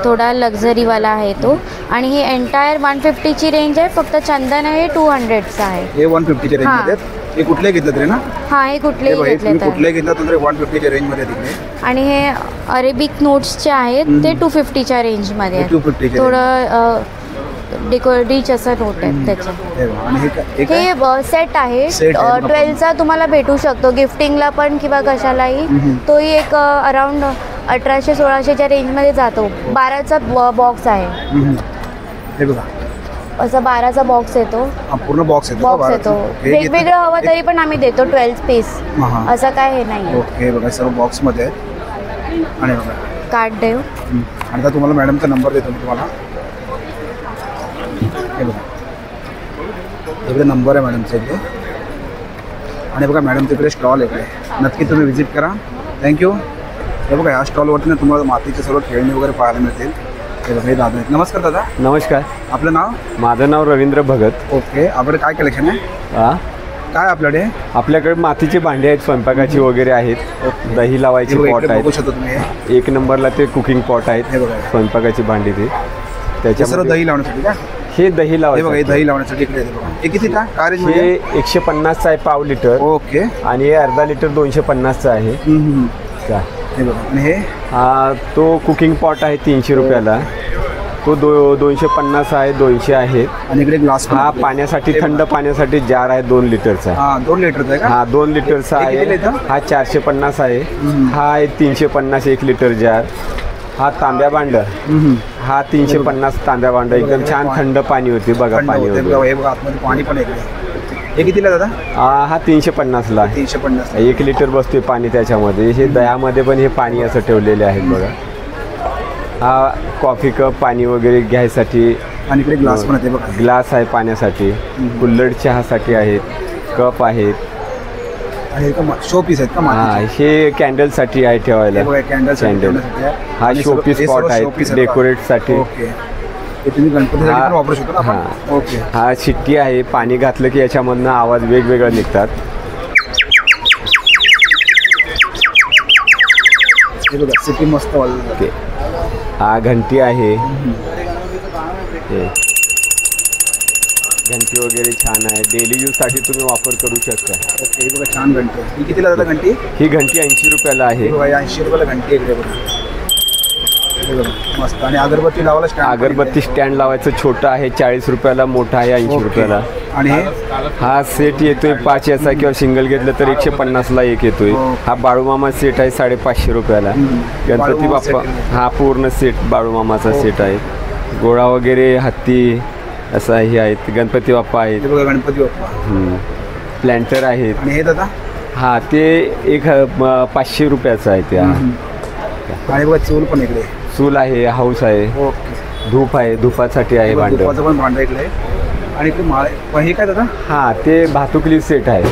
थोडा लक्झरीवाला आहे तो. आणि हे एंटायर 150ची रेंज आहे. फक्त चंदन आहे 200चं आहे. हे 150च्या रेंज मध्ये आहेत. हे कुठले घेतलं तरी ना? हां, हे कुठलेही घेतले तर. कुठले घेतलं तर 150च्या रेंज मध्ये तिकडे. आणि हे अरेबिक नोट्सचे आहेत. ते 250च्या रेंजमध्ये आहेत. 250च्या थोडं रिच असं नोट आहे त्याचे. आणि हे काय? हे सेट आहे. Set आहे. 12चा तुम्हाला भेटू शकतो गिफ्टिंगला पण किंवा कशालाही. तोही एक अराउंड 1800-1600च्या रेंजमध्ये जातो. 12चा बॉक्स आहे. हे बघा, असं 12चा बॉक्स येतो. हा पूर्ण बॉक्स येतो. बॉक्स येतो. वेगवेगळं हवं तरी पण आम्ही देतो 12 पीस. हां. असं काय हे नाही. ओके, बघा सर्व बॉक्समध्ये आहेत. आणि बघा, कार्ड देऊ. आणि आता तुम्हाला मॅडमचा नंबर देतो मी तुम्हाला. हे बघा, इकडे नंबर आहे मॅडमचा इकडे. आणि बघा मॅडम तिकडे स्टॉल आहे इकडे. नक्की तुम्ही व्हिजिट करा. थँक्यू. हे बघा, या स्टॉलवरती ना तुम्हाला मातीचे सर्व खेळणी वगैरे पाहायला मिळतील. हे बघा, हे दादा आहेत. नमस्कार दादा. नमस्कार. आपलं नाव? माझं नाव रवींद्र भगत. ओके, आपल्याकडे काय कलेक्शन आहे? काय आपल्याकडे? आपल्याकडे मातीची भांडी आहेत, स्वयंपाकाची वगैरे आहेत. दही लावायची पॉट बघू शकता आहेत. तुम्ही. 1 नंबरला ते कुकिंग पॉट आहेत. हे बघा, स्वयंपाकाची भांडी ते हे सर्व त्याच्यामध्ये दही लावण्यासाठी का? हे दही हे बघा, हे लावायचं. दही लावण्यासाठी इकडे आहे. बघा, हे किती का? काय रेंज हे 150चं आहे पाव लिटर. ओके. आणि हे अर्धा लिटर 250चं आहे. का? हे बघा, आणि हे तो कुकिंग पॉट आहे 300 रुपयाला. तो 250 आहे, 200 आहेत. आणि इकडे ग्लास हा पाण्यासाठी, थंड पाण्यासाठी जार आहे 2 लिटरचा. हा 2 लिटरचा आहे का? हा 2 लिटरचा हे कितीला आहे. येतं? हा 450 आहे. हा आहे 350 1 लिटर जार. हा तांब्या भांड, हा 350 तांब्या भांड. एकदम छान थंड पाणी होते बघा. थंड पाणी होते. वगैरे. बघा, हे बघा, आतमध्ये पाणी पण आहे इकडे. हे कितीला दादा? हा 350ला आहे. 350. 1 लिटर बसते पाणी त्याच्यामध्ये. हे दह्यामध्ये पण हे पाणी असं ठेवलेले आहेत बघा. हा कॉफी कप पाणी वगैरे घ्यायसाठी. आणि इकडे ग्लास पण आहे बघा. ग्लास आहे पाण्यासाठी. कुल्हड चहासाठी आहेत. कप आहेत. आणि शो पीस आहेत का? हा मातीचे? हे कॅन्डलसाठी आहे ठेवायला. हे बघा, कॅन्डल कॅन्डल. हा शो पीस स्पॉट आहे डेकोरेटसाठी. ओके. हे तुम्ही गणपतीसाठी पण वापरू शकता ना आपण? ओके. हा शिट्टी आहे. पाणी घातलं की याच्यामधनं आवाज वेगवेगळा निघतात. हे बघा, सिटी मस्त वाजवते. ओके. हा घंटी आहे. हे घंटी वगैरे छान आहे. डेली यूजसाठी तुम्ही वापर करू शकता. ओके. हे बघा, छान घंटी आहे. ही कितीला दादा घंटी? ही घंटी 80 रुपयाला आहे. हे बघा, 80 रुपयाला घंटी आहे इकडे बघा. हे बघा, मस्त. आणि अगरबत्ती लावायला स्टँड. अगरबत्ती स्टँड लावायचं छोटं आहे 40 रुपयाला. मोठा आहे 80 रुपयाला. आणि हे हा सेट येतोय 5 याचा किंवा सिंगल घेतलं तर 150ला एक येतोय. हा बाळूमामा सेट आहे 550 रुपयाला. गणपती बाळूमामा बाप्पा सेट. हा पूर्ण सेट बाळूमामाचा सेट आहे. घोडा वगैरे, हत्ती असं हे आहेत. गणपती बाप्पा आहेत. हे बघा, गणपती बाप्पा. प्लॅन्टर आहेत. आणि हे दादा? हा ते 500 रुपयाचं आहे. त्या आणि बघा, चूल पण इकडे. चूल आहे. हाऊस आहे. ओके. धूप आहे. धुपासाठी आहे भांड. दुपाचं पण भांडं इकडे. आणि इकडे पण हे काय दादा? हा ते भातुकली सेट आहे.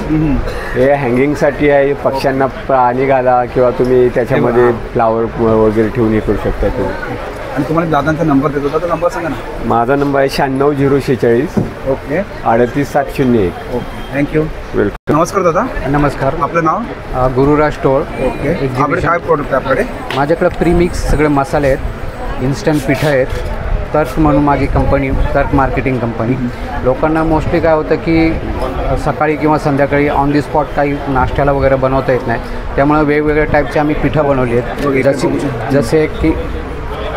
हे हँगिंगसाठी आहे. पक्ष्यांना पाणी घाला किंवा तुम्ही त्याच्यामध्ये फ्लावर वगैरे ठेवून हे करू शकता तुम्ही. आणि तुम्हाला दादांचा नंबर देतो होता, तो नंबर सांगा ना. माझा नंबर आहे 96 ओके. 38701. Okay, thank you. वेलकम. नमस्कार दादा. नमस्कार. आपलं नाव? गुरुराज स्टोअर. ओके. आपल्याकडे काय प्रोडक्ट आहे आपल्याकडे? माझ्याकडे प्रीमिक्स सगळे मसाले आहेत. इन्स्टंट पिठं आहेत. तर्क म्हणून माझी कंपनी, तर्क मार्केटिंग कंपनी. लोकांना मोस्टली काय होतं की सकाळी किंवा संध्याकाळी ऑन दी स्पॉट काही नाश्त्याला वगैरे बनवता येत नाही. त्यामुळे वेगवेगळ्या टाईपची आम्ही पिठं बनवली आहेत. जसे की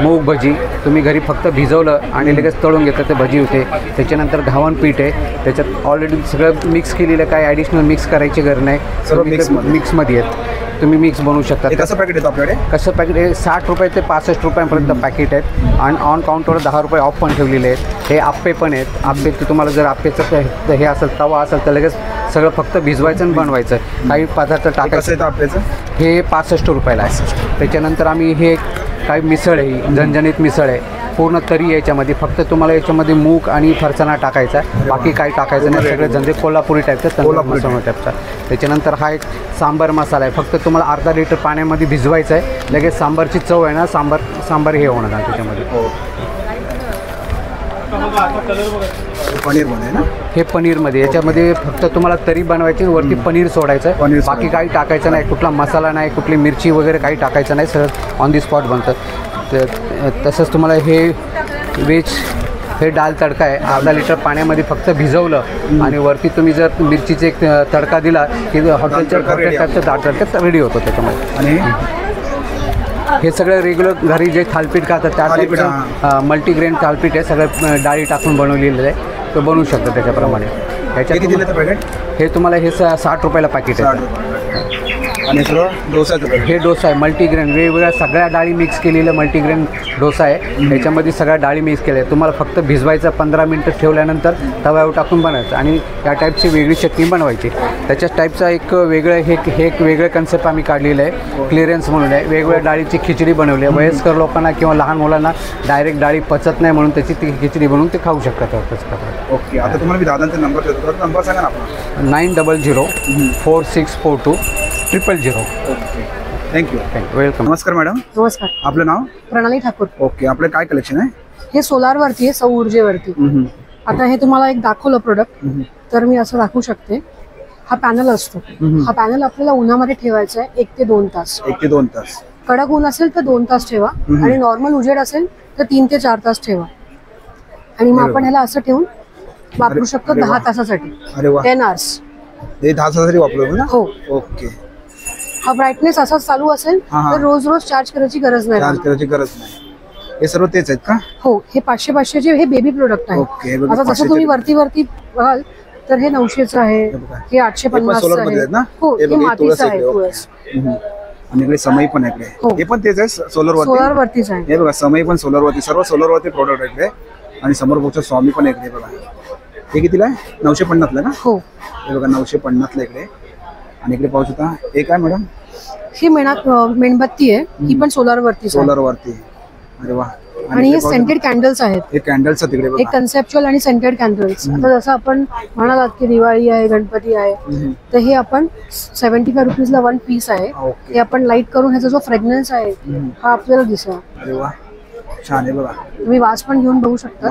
मूग भजी तुम्ही घरी फक्त भिजवलं आणि लगेच तळून घेतलं ते भजी होते. त्याच्यानंतर घावन पीठ आहे. त्याच्यात ऑलरेडी सगळं मिक्स केलेलं, काही ॲडिशनल मिक्स करायची गरज नाही. सर्व मिक्समध्ये आहेत. तुम्ही मिक्स बनवू शकता. कसं पॅकेट येतं आपल्याकडे? कसं पॅकेट हे 60 रुपये ते 65 रुपयांपर्यंत पॅकेट आहेत आणि ऑन काउंटरवर 10 रुपये ऑफ पण ठेवलेले आहेत. हे आप्पे पण आहेत. आप्पे तुम्हाला जर आप्पेचं हे असेल तवा असेल तर लगेच सगळं फक्त भिजवायचं आणि बनवायचं. काही पदार्थ टाकायचं. आपल्याचं हे 65 रुपयाला आहे. त्याच्यानंतर आम्ही हे काही मिसळ आहे, झणझणीत मिसळ आहे, पूर्ण तरी याच्यामध्ये. फक्त तुम्हाला याच्यामध्ये मूग आणि फरसाणा टाकायचा आहे, बाकी काही टाकायचं नाही. सगळे झंझे कोल्हापुरी टाईपचा, मसाला टाईपचा. त्याच्यानंतर हा एक सांबार मसाला आहे. फक्त तुम्हाला अर्धा लिटर पाण्यामध्ये भिजवायचं आहे. लगेच सांबारची चव आहे ना, सांबार हे होणार आहे त्याच्यामध्ये. पनीर मध्ये ना, हे पनीरमध्ये. याच्यामध्ये फक्त तुम्हाला तरी बनवायची, वरती पनीर सोडायचं आहे. बाकी काही टाकायचं नाही, कुठला मसाला नाही, कुठली मिरची वगैरे काही टाकायचं नाही. सगळं ऑन दी स्पॉट बनतं. तसंच तुम्हाला हे व्हेज हे डाल तडका आहे. अर्धा लिटर पाण्यामध्ये फक्त भिजवलं आणि वरती तुम्ही जर मिरचीचे एक तडका दिला की हॉटेल टाईपचं डाळ तडका रेडी होतो त्याच्यामध्ये. आणि हे सगळं रेग्युलर घरी जे थालपीठ खातात त्या मल्टीग्रेन थालपीठ आहे. सगळं डाळी टाकून बनवलेलं आहे. तो बनवू शकतो त्याच्याप्रमाणे. ह्याच्यात हे तुम्हाला हे 60 रुपयाला पॅकेट आहे. आणि डोसाचं हे डोसा आहे मल्टीग्रेन, वेगवेगळ्या सगळ्या डाळी मिक्स केलेलं मल्टीग्रेन डोसा आहे. याच्यामध्ये सगळ्या डाळी मिक्स केल्या आहे. तुम्हाला फक्त भिजवायचं, 15 मिनटं ठेवल्यानंतर तव्यावर टाकून बनवायचं आणि या टाईपची वेगळी चटणी बनवायची. त्याच्याच टाईपचा एक वेगळं हे एक वेगळं कन्सेप्ट आम्ही काढलेलं आहे. क्लिअरन्स म्हणून आहे. वेगवेगळ्या डाळीची खिचडी बनवली आहे. वयस्कर लोकांना किंवा लहान मुलांना डायरेक्ट डाळी पचत नाही म्हणून त्याची ती खिचडी बनवून ते खाऊ शकतात. ओके. आता तुम्हाला मी दादांचा नंबर देतो. नंबर सांगा ना आपला. 900-4642-000. Okay, thank you. वेलकम. नमस्कार मॅडम. नमस्कार. आपलं नाव? प्रणाली ठाकूर. ओके. आपलं काय कलेक्शन आहे? हे सोलारवरती आहे, सौर ऊर्जेवरती. आता हे तुम्हाला एक दाखवलं प्रोडक्ट, तर मी असं दाखवू शकते. हा पॅनल असतो. हा पॅनल आपल्याला उन्हामध्ये ठेवायचा आहे 1 ते 2 तास. 1 ते 2 तास. कडक ऊन असेल तर 2 तास ठेवा आणि नॉर्मल उजेड असेल तर 3 ते 4 तास ठेवा. आणि मग आपण ह्याला असं ठेवून वापरू शकतो 10 तासासाठी. 10 आवर्स. हे 10 तासासाठी वापरू ना? हो. ओके. हा ब्राईटनेस असाच चालू असेल तर रोज रोज चार्ज करायची गरज नाही. चार्ज करायची गरज नाही. हे सर्व तेच आहेत का? हो. हे 500-500चे हे बेबी प्रोडक्ट आहे. ओके. आता जसं तुम्ही वरती बघाल तर हे 900चं आहे, हे 850चं आहे. हो, हे मातीचं आहे. आणि इकडे समय पण आहे. हे पण तेच आहे, सोलारवरतीच आहे. हे बघा, समय पण सोलारवरती. सर्व सोलारवरती प्रोडक्ट आहे इकडे. आणि समोर बघतो स्वामी पण इकडे बघा. हे कितीला आहे? 950ला ना? हो. हे बघा 950ला इकडे. आणि इकडे पाहू शकता. हे काय मॅडम? ही मेणबत्ती आहे. ही पण सोलारवरती. अरे वा. आणि हे सेंटेड कॅन्डल्स आहेत. हे कॅन्डल्स आहेत तिकडे. हे कन्सेप्च्युअल आणि सेंटेड कॅन्डल्स. आता जसं आपण म्हणालात की दिवाळी आहे, गणपती आहे, तर हे आपण 75 रुपीजला 1 पीस आहे. हे आपण लाईट करून ह्याचा जो फ्रेग्रन्स आहे हा आपल्याला दिसेल. अरे वा, छान आहे बघा. तुम्ही वास पण घेऊन बघू शकता.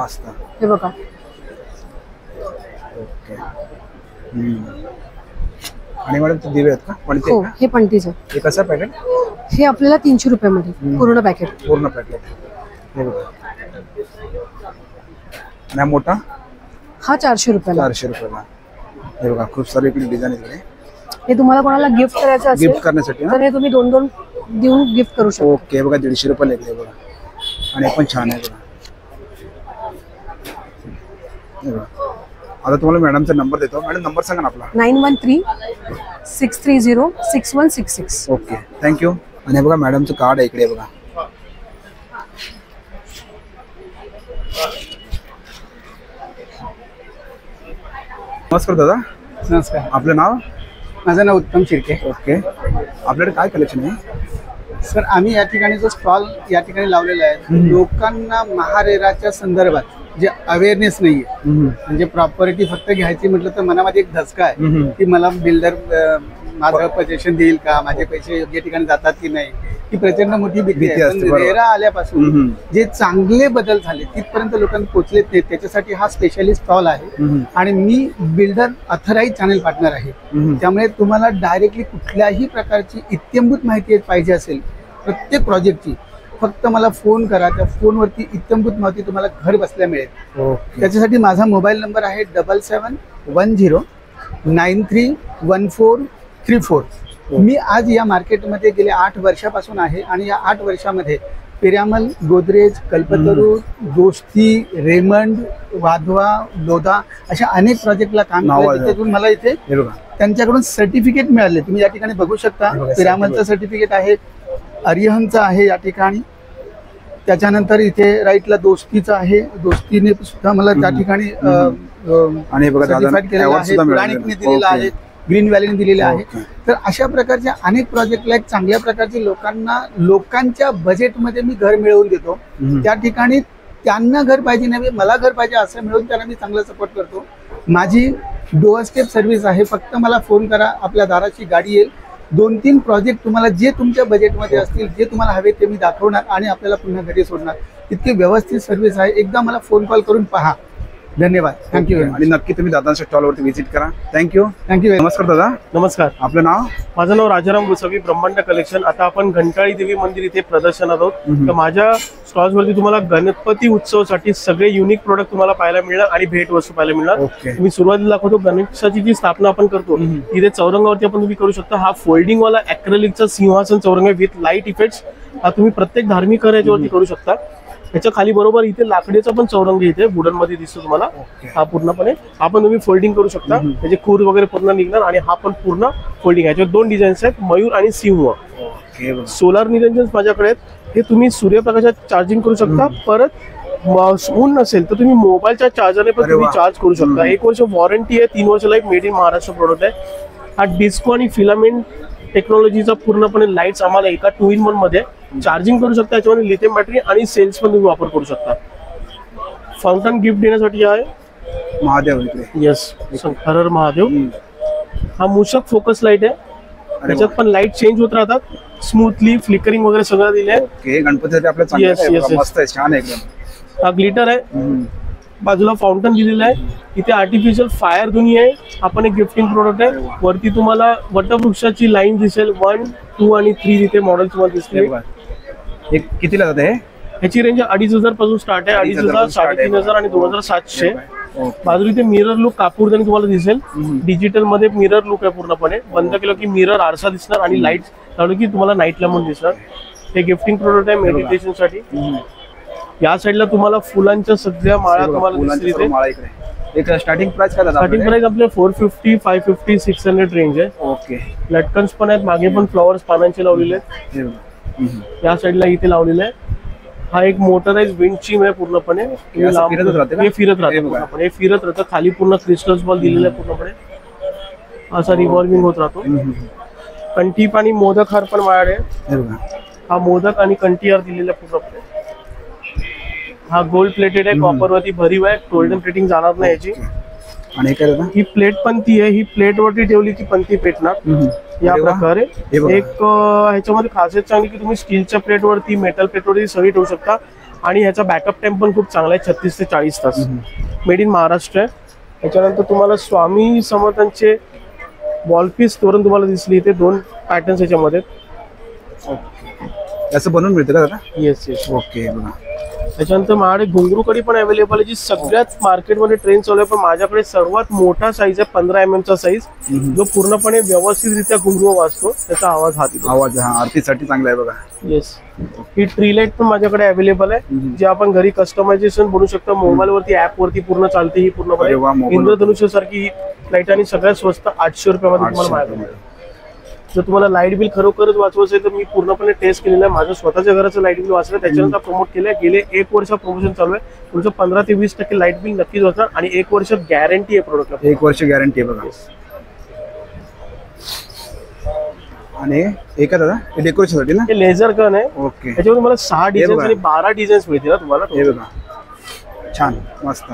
हे बघा. ओके. आणि मॅडम ते दिवे आहेत का? पणती? हो, हे पणतीचं. हे कसं पॅकेट? हे आपल्याला 300 रुपयामध्ये पूर्ण पॅकेट. पूर्ण पॅकेट. हे बघा. आणि मोठा? हा 400 रुपयाला. 400 रुपयाला. हे बघा, खूप सारे इकडे डिझाईन इकडे. हे तुम्हाला कोणाला गिफ्ट करायचं असेल, गिफ्ट करण्यासाठी तर हे तुम्ही 2-2 देऊन गिफ्ट करू शकता. ओके. बघा 150 रुपयाला इकडे बघा. आणि पण छान आहे बघा. हे बघा. आता तुम्हाला मॅडमचा नंबर देतो. मॅडम नंबर सांगा ना आपला. 9136306166. Okay, thank you. आणि बघा मॅडमचं कार्ड आहे इकडे बघा. नमस्कार दादा. नमस्कार. आपलं नाव? माझं नाव उत्तम शिर्के. ओके. आपल्याकडे काय कलेक्शन आहे? सर, आम्ही या ठिकाणी जो स्टॉल या ठिकाणी लावलेला आहे, लोकांना महारेराच्या संदर्भात जे अवेअरनेस नाहीये, म्हणजे प्रॉपर्टी फक्त घ्यायची म्हटलं तर मनामध्ये एक धसका आहे की मला बिल्डर माझं पोझिशन देईल का, माझे पैसे योग्य ठिकाणी जातात की नाही, ही प्रचंड मोठी भीती आहे. पण रेरा आल्यापासून जे चांगले बदल झाले तिथपर्यंत लोकांना पोहोचलेत नाहीत. त्याच्यासाठी हा स्पेशलिस्ट स्टॉल आहे. आणि मी बिल्डर अथराईज चॅनल पार्टनर आहे. त्यामुळे तुम्हाला डायरेक्टली कुठल्याही प्रकारची इत्यंभूत माहिती पाहिजे असेल प्रत्येक प्रोजेक्टची, फक्त मला फोन करा. त्या फोनवरती इत्यंभूत माहिती तुम्हाला घर बसल्या मिळेल. त्याच्यासाठी माझा मोबाईल नंबर आहे 7710931434. मी आज या मार्केटमध्ये गेले 8 वर्षापासून आहे आणि या 8 वर्षामध्ये पिरामल, गोदरेज, कल्पतरू, दोस्ती, रेमंड, वाधवा, लोधा अशा अनेक प्रोजेक्टला काम केलं. त्यातून मला इथे त्यांच्याकडून सर्टिफिकेट मिळाले, तुम्ही या ठिकाणी बघू शकता. पिरामलचं सर्टिफिकेट आहे, अरिहंतचं आहे या ठिकाणी. त्याच्यानंतर इथे राईटला दोस्तीचं आहे, दोस्तीने सुद्धा मला त्या ठिकाणी आणि बघा सर्टिफाईड केलेलं आहे, पुराणिकने दिलेलं आहे, ग्रीन व्हॅलीने दिलेले आहे. तर अशा प्रकारचे अनेक प्रोजेक्टला एक चांगल्या प्रकारचे लोकांच्या बजेटमध्ये मी घर मिळवून देतो. त्या ठिकाणी त्यांना घर पाहिजे नाही, मला घर पाहिजे असं मिळून त्यांना मी चांगला सपोर्ट करतो. माझी डोअर स्टेप सर्व्हिस आहे, फक्त मला फोन करा, आपल्या दाराची गाडी येईल. 2-3 प्रोजेक्ट तुम्हाला जे तुमच्या बजेटमध्ये असतील, जे तुम्हाला हवे ते मी दाखवणार आणि आपल्याला पुन्हा घरी सोडणार. इतकी व्यवस्थित सर्व्हिस आहे. एकदा मला फोन कॉल करून पहा. धन्यवाद. थँक्यू. आणि नक्की तुम्ही दादांच्या स्टॉलवरती व्हिजिट करा. थँक्यू. नमस्कार दादा. नमस्कार. आपलं नाव? माझं नाव राजाराम गोसावी, ब्रह्मांड कलेक्शन. आता आपण घंटाळी देवी मंदिर इथे प्रदर्शनात आहोत. तर माझ्या स्टॉल्सवरती तुम्हाला गणपती उत्सवासाठी सगळे युनिक प्रोडक्ट तुम्हाला पाहायला मिळणार आणि भेट वस्तू पाहायला मिळणार. मी सुरुवातीला दाखवतो गणेशाची जी स्थापना आपण करतो तिथे चौरंगावरती आपण तुम्ही करू शकता. हा फोल्डिंग वाला ॲक्रेलिकचा सिंहासन चौरंग विथ लाईट इफेक्ट्स. हा तुम्ही प्रत्येक धार्मिक कार्यावरती करू शकता. त्याच्या खाली बरोबर इथे लाकडीचा पण चौरंग इथे वुडन मध्ये दिसतो तुम्हाला. हा पूर्णपणे आपण तुम्ही फोल्डिंग करू शकता, त्याचे खूर वगैरे पूर्ण निघणार. आणि हा पण पूर्ण फोल्डिंग. याच्यावर 2 डिझाईन्स आहेत, मयूर आणि सिंह. सोलार निरंजन माझ्याकडे आहेत. हे तुम्ही सूर्यप्रकाशात चार्जिंग करू शकता. परत ऊन नसेल तर तुम्ही मोबाईलच्या चार्जरने पण तुम्ही चार्ज करू शकता. 1 वर्ष वॉरंटी आहे, 3 वर्ष life. Made in Maharashtra product आहे. हा डिस्को आणि फिलामेंट टेक्नॉलॉजीचा पूर्णपणे लाईट्स आम्हाला एका 2-in-1 मध्ये चार्जिंग करू शकता. याच्यामध्ये लिथियम बॅटरी आणि सेल्स पण तुम्ही वापर करू शकता. फाउंटन गिफ्ट देण्यासाठी आहे महादेव. येस, हर हर महादेव. हा मूषक फोकस लाईट आहे. त्याच्यात पण लाईट चेंज होत राहतात, स्मूथली फ्लिकरिंग वगैरे सगळं दिले आहे. गणपतीसाठी आपल्या मस्त आहे, छान आहे एकदम. हा ग्लिटर आहे. बाजूला फाउंटन दिलेलं आहे. इथे आर्टिफिशियल फायर दुनिया आहे. आपण एक गिफ्टिंग प्रोडक्ट आहे. वरती तुम्हाला वटवृक्षाची लाईन दिसेल. 1, 2 आणि 3 इथे मॉडेल तुम्हाला दिसतील. कितीला जाते? ह्याची रेंज 2,500 पासून स्टार्ट आहे. 2,500, 3,500 आणि 2,700. बाजूला इथे मिरर लुक कापूरदानी तुम्हाला दिसेल. डिजिटल मध्ये मिरर लुक आहे पूर्णपणे. बंद केलं की मिरर आरसा दिसणार आणि लाईट लावलं की तुम्हाला नाईट लॅम्प दिसणार. हे गिफ्टिंग प्रोडक्ट आहे मेडिटेशन साठी. या साईडला तुम्हाला फुलांच्या सगळ्या माळा तुम्हाला दिसतील. स्टार्टिंग प्राइस काय? स्टार्टिंग प्राइस आपल्या 450, 550, 600 रेंज आहे. ओके. लटकन्स पण आहेत. मागे पण फ्लॉवर्स पानांचे लावलेले आहेत. या साईडला इथे लावलेले आहे. हा एक मोटराइज विंड चिम आहे पूर्णपणे. हे फिरत राहते पूर्णपणे. हे फिरत राहतं. खाली पूर्ण क्रिस्टल्स बॉल दिलेला आहे पूर्णपणे. असा रिव्हॉल्विंग होत राहतो. कंठी आणि मोदक हार पण माझ्याकडे. हा मोदक आणि कंठी हार दिलेला पूर्णपणे. हा गोल्ड प्लेटेड आहे. कॉपर वरती भरीव आहे. गोल्डन प्लेटिंग जाणार नाही याची. आणि ही प्लेट पण ती आहे. ही प्लेट वरती ठेवली की पण ती पेटणार. या प्रकारे एक ह्याच्यामध्ये खासियत चांगली की तुम्ही स्टीलच्या प्लेट वरती, मेटल प्लेट वरती सगळी ठेवू शकता. आणि ह्याचा बॅकअप टाइम पण खूप चांगला आहे, 36 ते 40 तास. मेड इन महाराष्ट्र आहे. त्याच्यानंतर तुम्हाला स्वामी समर्थांचे वॉलपीस तोरण तुम्हाला दिसली. इथे 2 पॅटर्न्स याच्यामध्ये. असं बनवून मिळतं का दादा? Yes yes. ओके. बघा त्याच्यानंतर माझ्याकडे घुंगरू कडी पण अवेलेबल आहे, जी सगळ्यात मार्केटमध्ये ट्रेंड चालू आहे. पण माझ्याकडे सर्वात मोठा साईज आहे 15 mm चा साईज, जो पूर्णपणे व्यवस्थितरित्या घुंगरू वाजतो. त्याचा आवाज आवाज आरतीसाठी चांगला आहे बघा. येस. ही ट्री लाईट पण माझ्याकडे अवेलेबल आहे, जे आपण घरी कस्टमायझेशन बनवू शकतो. मोबाईल वरती ऍप वरती पूर्ण चालते. ही पूर्णपणे इंद्रधनुष्य सारखी ही लाईट आणि सगळ्यात स्वस्त 800 रुपयामध्ये तुम्हाला मिळाली. जर तुम्हाला लाईट बिल खरोखरच वाचवायचं तर मी पूर्णपणे टेस्ट केलेलं आहे. माझं स्वतःच्या घराचं लाईट बिल वाचलं, त्याच्यानंतर प्रमोट केलं आहे. गेले 1 वर्ष प्रमोशन चालू आहे. तुमचं 15 ते 20% लाईट बिल नक्कीच वाचणार. आणि 1 वर्ष गॅरंटी आहे प्रोडक्टला. 1 वर्ष गॅरंटी आहे बघा. आणि एक दादा डेकोरेशन साठी ना, हे लेझर गन आहे. ओके. त्याच्यावर तुम्हाला 6 डिझाईन्स आणि 12 डिझाईन्स मिळतील ना तुम्हाला. हे बघा छान मस्त.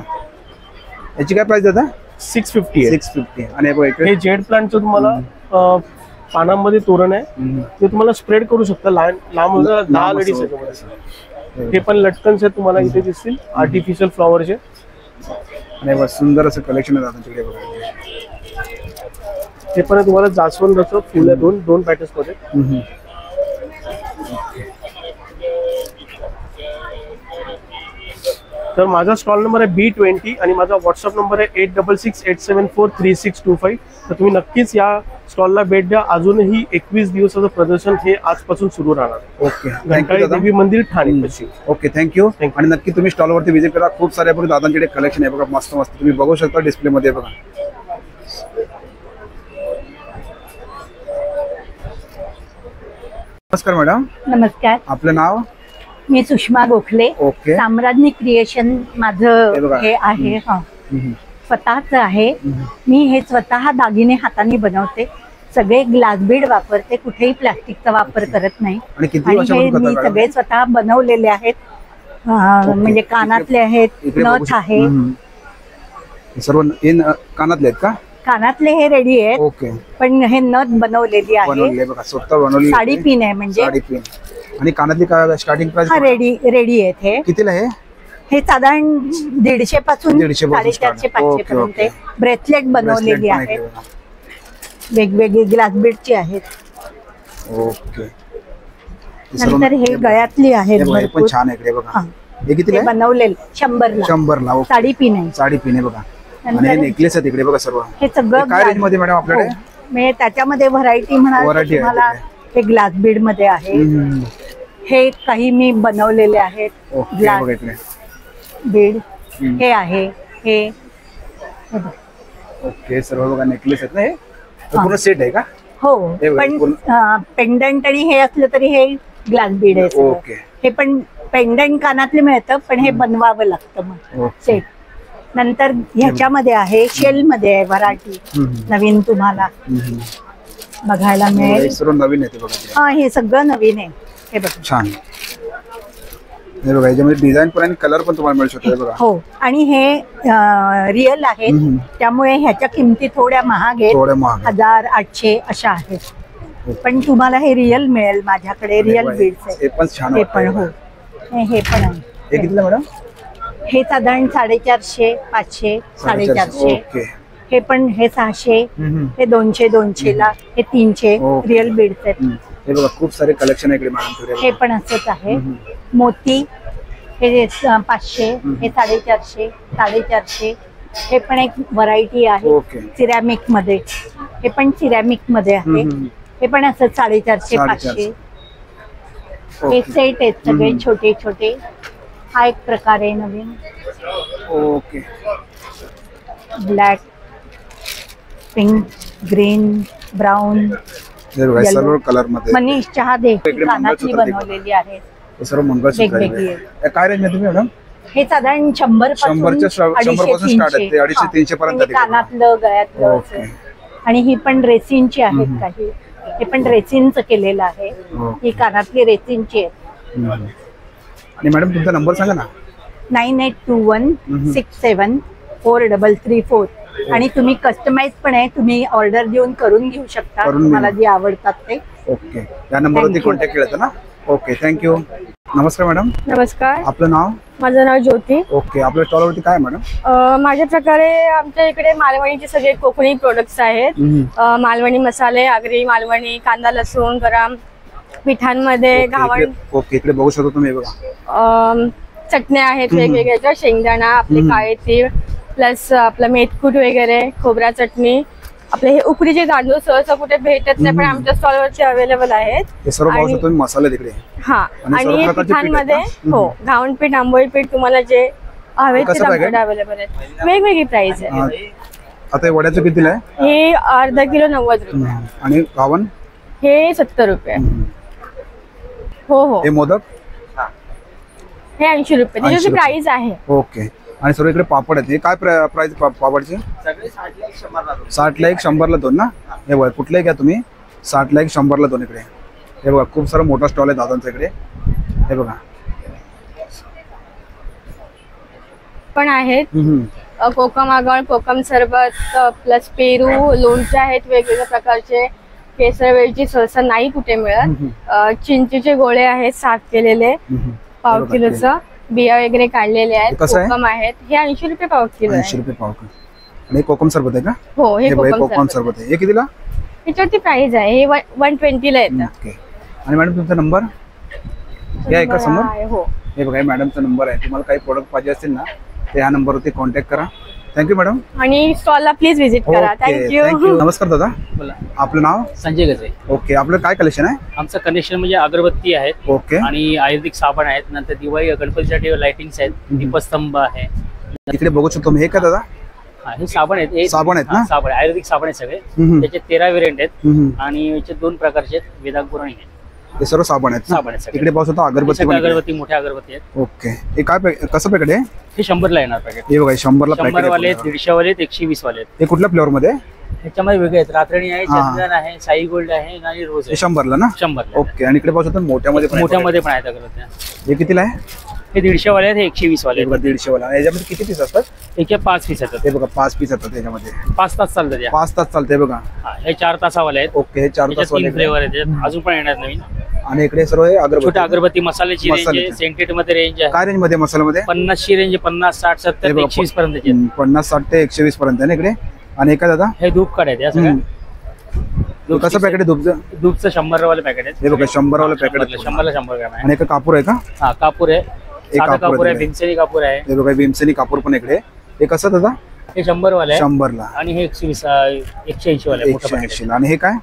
याची काय प्राइस दादा? 650 आहे. 650. आणि हे जेड प्लांटचं तुम्हाला पानांमध्ये तोरण आहे, ते तुम्हाला स्प्रेड करू शकता. लांब 10 लेडीज आहे. हे पण लटकन्स आहेत तुम्हाला इथे दिसतील, आर्टिफिशियल फ्लॉवरचे. आणि सुंदर असं कलेक्शन आहे दादांच्याकडे बघा. हे पण तुम्हाला जास्वंदाचं फुल आहे 2 पॅटर्न्स मध्ये. तर माझा स्टॉल नंबर आहे B20 आणि माझा व्हॉट्सअप नंबर आहे 8668743625. तर तुम्ही नक्कीच या स्टॉलला भेट द्या. अजूनही 21 दिवसाचं प्रदर्शन हे आजपासून सुरू राहणार. ओके. घंटाळी देवी मंदिर ठाणे पश्चिम. Okay thank you. आणि नक्की तुम्ही स्टॉलवरती व्हिजिट करा. खूप सारे दादांकडे कलेक्शन आहे बघा, मस्त मस्त. तुम्ही बघू शकता डिस्प्ले मध्ये बघा. नमस्कार मॅडम. नमस्कार, आपलं नाव? मी सुषमा गोखले. ओके. साम्राज्ञी क्रिएशन माझं हे आहे. स्वतःच आहे. मी हे स्वतः दागिने हाताने बनवते. सगळे ग्लास बीड वापरते, कुठेही प्लास्टिकचा वापर करत नाही. आणि किती आणि हे वर्षापासून मी करता सगळे स्वतः बनवलेले आहेत. म्हणजे कानातले आहेत, इकडे बघू नथ आहे. हे सर्व कानातले आहेत का? कानातले हे रेडी आहेत. ओके. पण हे नथ बनवलेली आहे. बनवले बघा, स्वतः बनवली. साडी पिन आहे म्हणजे. साडी पिन. आणि कानातली काय स्टार्टिंग प्राइस? हा रेडी आहेत. हे कितीला आहे? हे साधारण 150 पासून 150 450 500 पर्यंत. ब्रेसलेट बनवलेली Bracelet पण आहेत, वेगवेगळी ग्लास बीडची आहेत. ओके. नंतर हे गळ्यातली आहेत हे पण भरपूर. छान आहे इकडे बघा. हा. हे कितीला हे आहे? बनवलेले 100 100 ला. साडी पिन आहे. साडी पिन आहे बघा. आणि नंतर हे नेकलेस आहेत इकडे बघा सर्व. हे सगळं काय रेंज मध्ये मॅडम आपल्याकडे? म्हणजे त्याच्यामध्ये व्हरायटी म्हणाल तर Variety आहे तुम्हाला हे ग्लास बीड मध्ये आहे. हे काही मी बनवलेले आहेत. ओके ग्लास बघा इकडे. बीड हे आहे. हे बघा. ओके सर्व बघा नेकलेस आहेत ना. हे पूर्ण सेट आहे का? हो. हे बघा, पण पेंडंट आणि हे असलं तरी हे ग्लास बीड आहे सगळं. ओके. हे पण पेंडंट कानातले मिळतं, पण हे बनवावं लागतं मग सेट. नंतर ह्याच्यामध्ये आहे, शेल मध्ये आहे व्हरायटी. नवीन तुम्हाला बघायला मिळेल. सर्व नवीन आहे ते बघा इकडे. हा, हे सगळं नवीन आहे. हे बघा. छान. हे बघा याच्यामध्ये डिझाईन पण आणि कलर पण तुम्हाला मिळू शकतो बघा. हो. आणि हे रिअल आहेत, त्यामुळे ह्याच्या किमती थोड्या महाग आहेत. 1000 800 अशा आहेत. पण तुम्हाला हे रिअल मिळेल माझ्याकडे. रिअल बीड्स हे पण छान हे पण. हो. हे पण आहे. हे कितीला मॅडम? हे साधारण 450 500 450. ओके. हे पण हे 600. हे 200 200 ला. हे 300 रिअल बीड्स आहेत. हे बघा खूप सारे कलेक्शन आहे इकडे मॅडम. हे पण असंच आहे. मोती हे 500. हे 450 450. हे पण एक व्हरायटी आहे सिरॅमिक मध्ये. हे पण सिरॅमिक मध्ये आहे. हे पण असं 450 500. हे सेट आहेत सगळे छोटे छोटे. हा एक प्रकार आहे नवीन. Okay. Black, pink, green, brown, सर्व कलर मध्ये. मनीष चहा दे कानातली बनवलेली आहे. सर्व मंगळसूत्र वेगवेगळी आहे. काय रेंज मध्ये मॅडम? हे साधारण 100 पासून स्टार्ट आहे. 250 300 पर्यंत. कानातलं गळ्यातलं असं. आणि ही पण रेसिनची आहेत काही. हे पण रेसिनचं केलेलं आहे. ही कानातली रेसिनची आहेत. आणि मॅडम तुमचा नंबर सांगा ना. 9821 67 4334. आणि तुम्ही कस्टमाइज पण आहे, तुम्ही ऑर्डर देऊन करून घेऊ शकता तुम्हाला जे आवडतात ते. ओके. या नंबरवरती कॉन्टॅक्ट केलं ना. Okay thank you. नमस्कार मॅडम. नमस्कार. आपलं नाव? माझं नाव ज्योती. ओके. आपल्या स्टॉलवरती काय मॅडम? माझ्या प्रकारे आमच्या इकडे मालवणीचे सगळे कोकणी प्रोडक्ट्स आहेत. मालवणी मसाले, आगरी, मालवणी, कांदा लसूण, गरम पिठांमध्ये घावण. ओके. इकडे बघू शकतो तुम्ही बघा. चटण्या आहेत वेगवेगळ्या. शेंगदाणा, आपले काळे तीळ, प्लस आपलं मेथकूट वगैरे, खोबरा चटणी. आपले हे उकडीचे तांदूळ सहसा कुठे भेटत नाही, पण आमच्या स्टॉलवरचे अवेलेबल आहेत. हे सर्व बघू शकतो मसाले तिकडे. हा. आणि पिठांमध्ये हो घावण पीठ, आंबोळी पीठ, तुम्हाला जे हवे ते आमच्याकडे अवेलेबल आहेत. वेगवेगळी प्राइस आहे. आता वड्याचं कितीला आहे? हे अर्धा किलो 90 रुपये. आणि घावण हे 70 रुपये. हो हो. हे मोदक हे 80 रुपये. त्याची प्राइस आहे. ओके. आणि सर्व इकडे पापड आहेत. हे काय प्राइस पापडचे? 60 ला 1 100 ला 2 ना. हे बघा कुठले घ्या तुम्ही. 60 ला 1 100 ला 2 इकडे. हे बघा खूप सारा मोठा स्टॉल आहे दादांचा इकडे. हे बघा पण आहेत. कोकम आगळ, कोकम सरबत, प्लस पेरू, लोणचे आहेत वेगवेगळ्या प्रकारचे. केसर वेलची सहसा नाही कुठे मिळत. चिंचेचे गोळे आहेत साफ केलेले, पाव किलोचं. बिया वगैरे काढलेले आहेत. कोकम आहेत. हे 80 रुपये पाव किलो. 80 रुपये पाव किलो. आणि कोकम सरबत आहे का? हो. हे कोकम सरबत आहे. हे कितीला? ह्याच्यावरती प्राइस आहे. हे 120 ला येतं. ओके. आणि मॅडम तुमचा नंबर या एका समोर. हो. हे बघा मॅडमचा नंबर आहे. तुम्हाला काही प्रोडक्ट पाहिजे असतील ना तर ह्या नंबरवरती कॉन्टॅक्ट करा. Thank you madam. आणि स्टॉलला प्लीज व्हिजिट करा. थँक्यू. नमस्कार दादा. बोला. आपलं नाव? संजय गजे. ओके. आपलं काय कलेक्शन आहे? आमचं कलेक्शन म्हणजे अगरबत्ती आहेत. ओके. आणि आयुर्वेदिक साबण आहेत. नंतर दिवाळी गणपतीसाठी लाइटिंग्स आहेत. दीपस्तंभ आहे. इकडे बघू शकतो मी. हे का दादा? हे साबण आहेत. साबण आहेत ना? साबण आयुर्वेदिक साबण आहेत सगळे. त्याचे 13 व्हेरियंट आहेत. आणि याचे 2 प्रकारचे आहेत, वेदांकुर आणि हे सर्व साबण आहेत ना? साबण आहेत सगळे. इकडे पाहू शकता अगरबत्ती पण इकडे. अगरबत्ती मोठ्या अगरबत्ती आहेत. ओके हे काय कसं पॅकेट आहे? हे 100ला येणार पॅकेट. हे बघा 100ला पॅकेट 100 वाले आहेत, 150 वाले आहेत, 120 वाले आहेत. हे कुठल्या फ्लेवर मध्ये? ह्याच्यामध्ये वेगळे आहेत, रातराणी आहे, हा. चंदन आहे, साई गोल्ड आहे आणि रोज हे 100ला ना? 100ला. ओके आणि इकडे पाहू शकता मोठ्यामध्ये पण आहेत मोठ्यामध्ये पण आहेत अगरबत्त्या. packet. हे कितीला आहे? हे 150 वाले आहेत, हे 120 वाले हे बघा 150 वाला. याच्यामध्ये किती पीस असतात? एक 5 पीस येतात. हे बघा 5 पीस येतात त्याच्यामध्ये. 5 तास चालतात या. 5 तास चालते बघा. हा, हे 4 तासावाले आहेत. ओके हे 4 तास वाले फ्लेवर आहेत त्याच्यात, अजून पण येणार नवीन. आणि इकडे सर्व हे अगरबत्ती. छोटा अगरबत्ती मसाल्याची रेंज आहे, मसाल्याची. सेंटेड मध्ये रेंज आहे. काय रेंज मध्ये मसाल्यामध्ये? 50 ची रेंज आहे, 50, 60, 70, 120 पर्यंत. 50, 60 ते 120 पर्यंत आहे ना इकडे. आणि काय दादा? हे धूप काढ आहेत या सगळ्या. कसं पॅकेट आहे धूपचं? धूपचं 100 वाले पॅकेट आहे. हे बघा 100 वाला पॅकेट आहे. 100 ला 100 ग्रॅम आहे. आणि एक कापूर आहे का? हा कापूर आहे, साधा कापूर आहे, तिकडे. भीमसेनी कापूर आहे. हे बघा भीमसेनी कापूर पण इकडे. हे कसं दादा? हे 100 वाले आहे. 100 ला. आणि हे 120, 180 वाले आहे, मोठं पॅकेट 180 ला. आणि हे काय?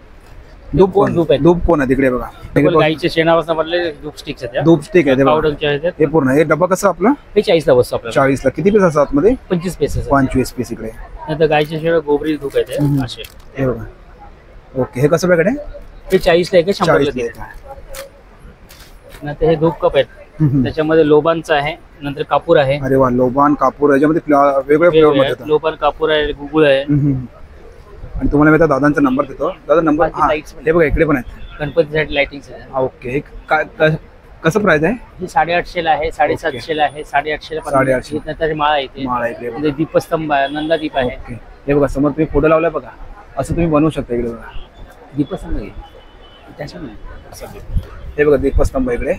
धूप कोण? धूप आहे. धूप कोण आहे तिकडे बघा? गाईच्या शेणापासून बनलेले धूप स्टिक्स आहेत. धूप स्टिक आहे ते बघा. पावडरचे आहेत. हे पूर्ण हे डब्बा कसं आपलं? हे 40 ला बसतो आपल्याला. 40 ला. किती पीस असतात आतमध्ये? 25 पीसेस. 25 पीस इकडे. नंतर गाईच्या शेणा गोबरी धूप आहे ते असे. हे बघा. ओके हे कसं पॅकेट आहे? हे 40 ला एक, 100 ला 40 तीन. ला. नंतर हे धूप कप आहेत, त्याच्यामध्ये लोबांचं आहे, नंतर कापूर आहे. अरे वा लोबान कापूर याच्यामध्ये वेगवेगळ्या फ्लेवर मध्ये येतात. लोबान कापूर आहे, गुगुळ आहे. आणि तुम्हाला मी आता दादांचा नंबर देतो. दादा नंबर हे बघा इकडे पण आहेत. गणपतीसाठी लाइटिंग आहे. ओके हे कसं प्राइस आहे? ही 850 ला आहे, 750 ला आहे, 850 ला 850. नंतर माळा येते. माळा इकडे म्हणजे दीपस्तंभ आहे, नंदादीप आहे. हे बघा समोर तुम्ही फोटो लावलाय बघा. असं तुम्ही बनवू शकता इकडे बघा. दीपस्तंभ आहे त्याच्यामध्ये. हे बघा दीपस्तंभ इकडे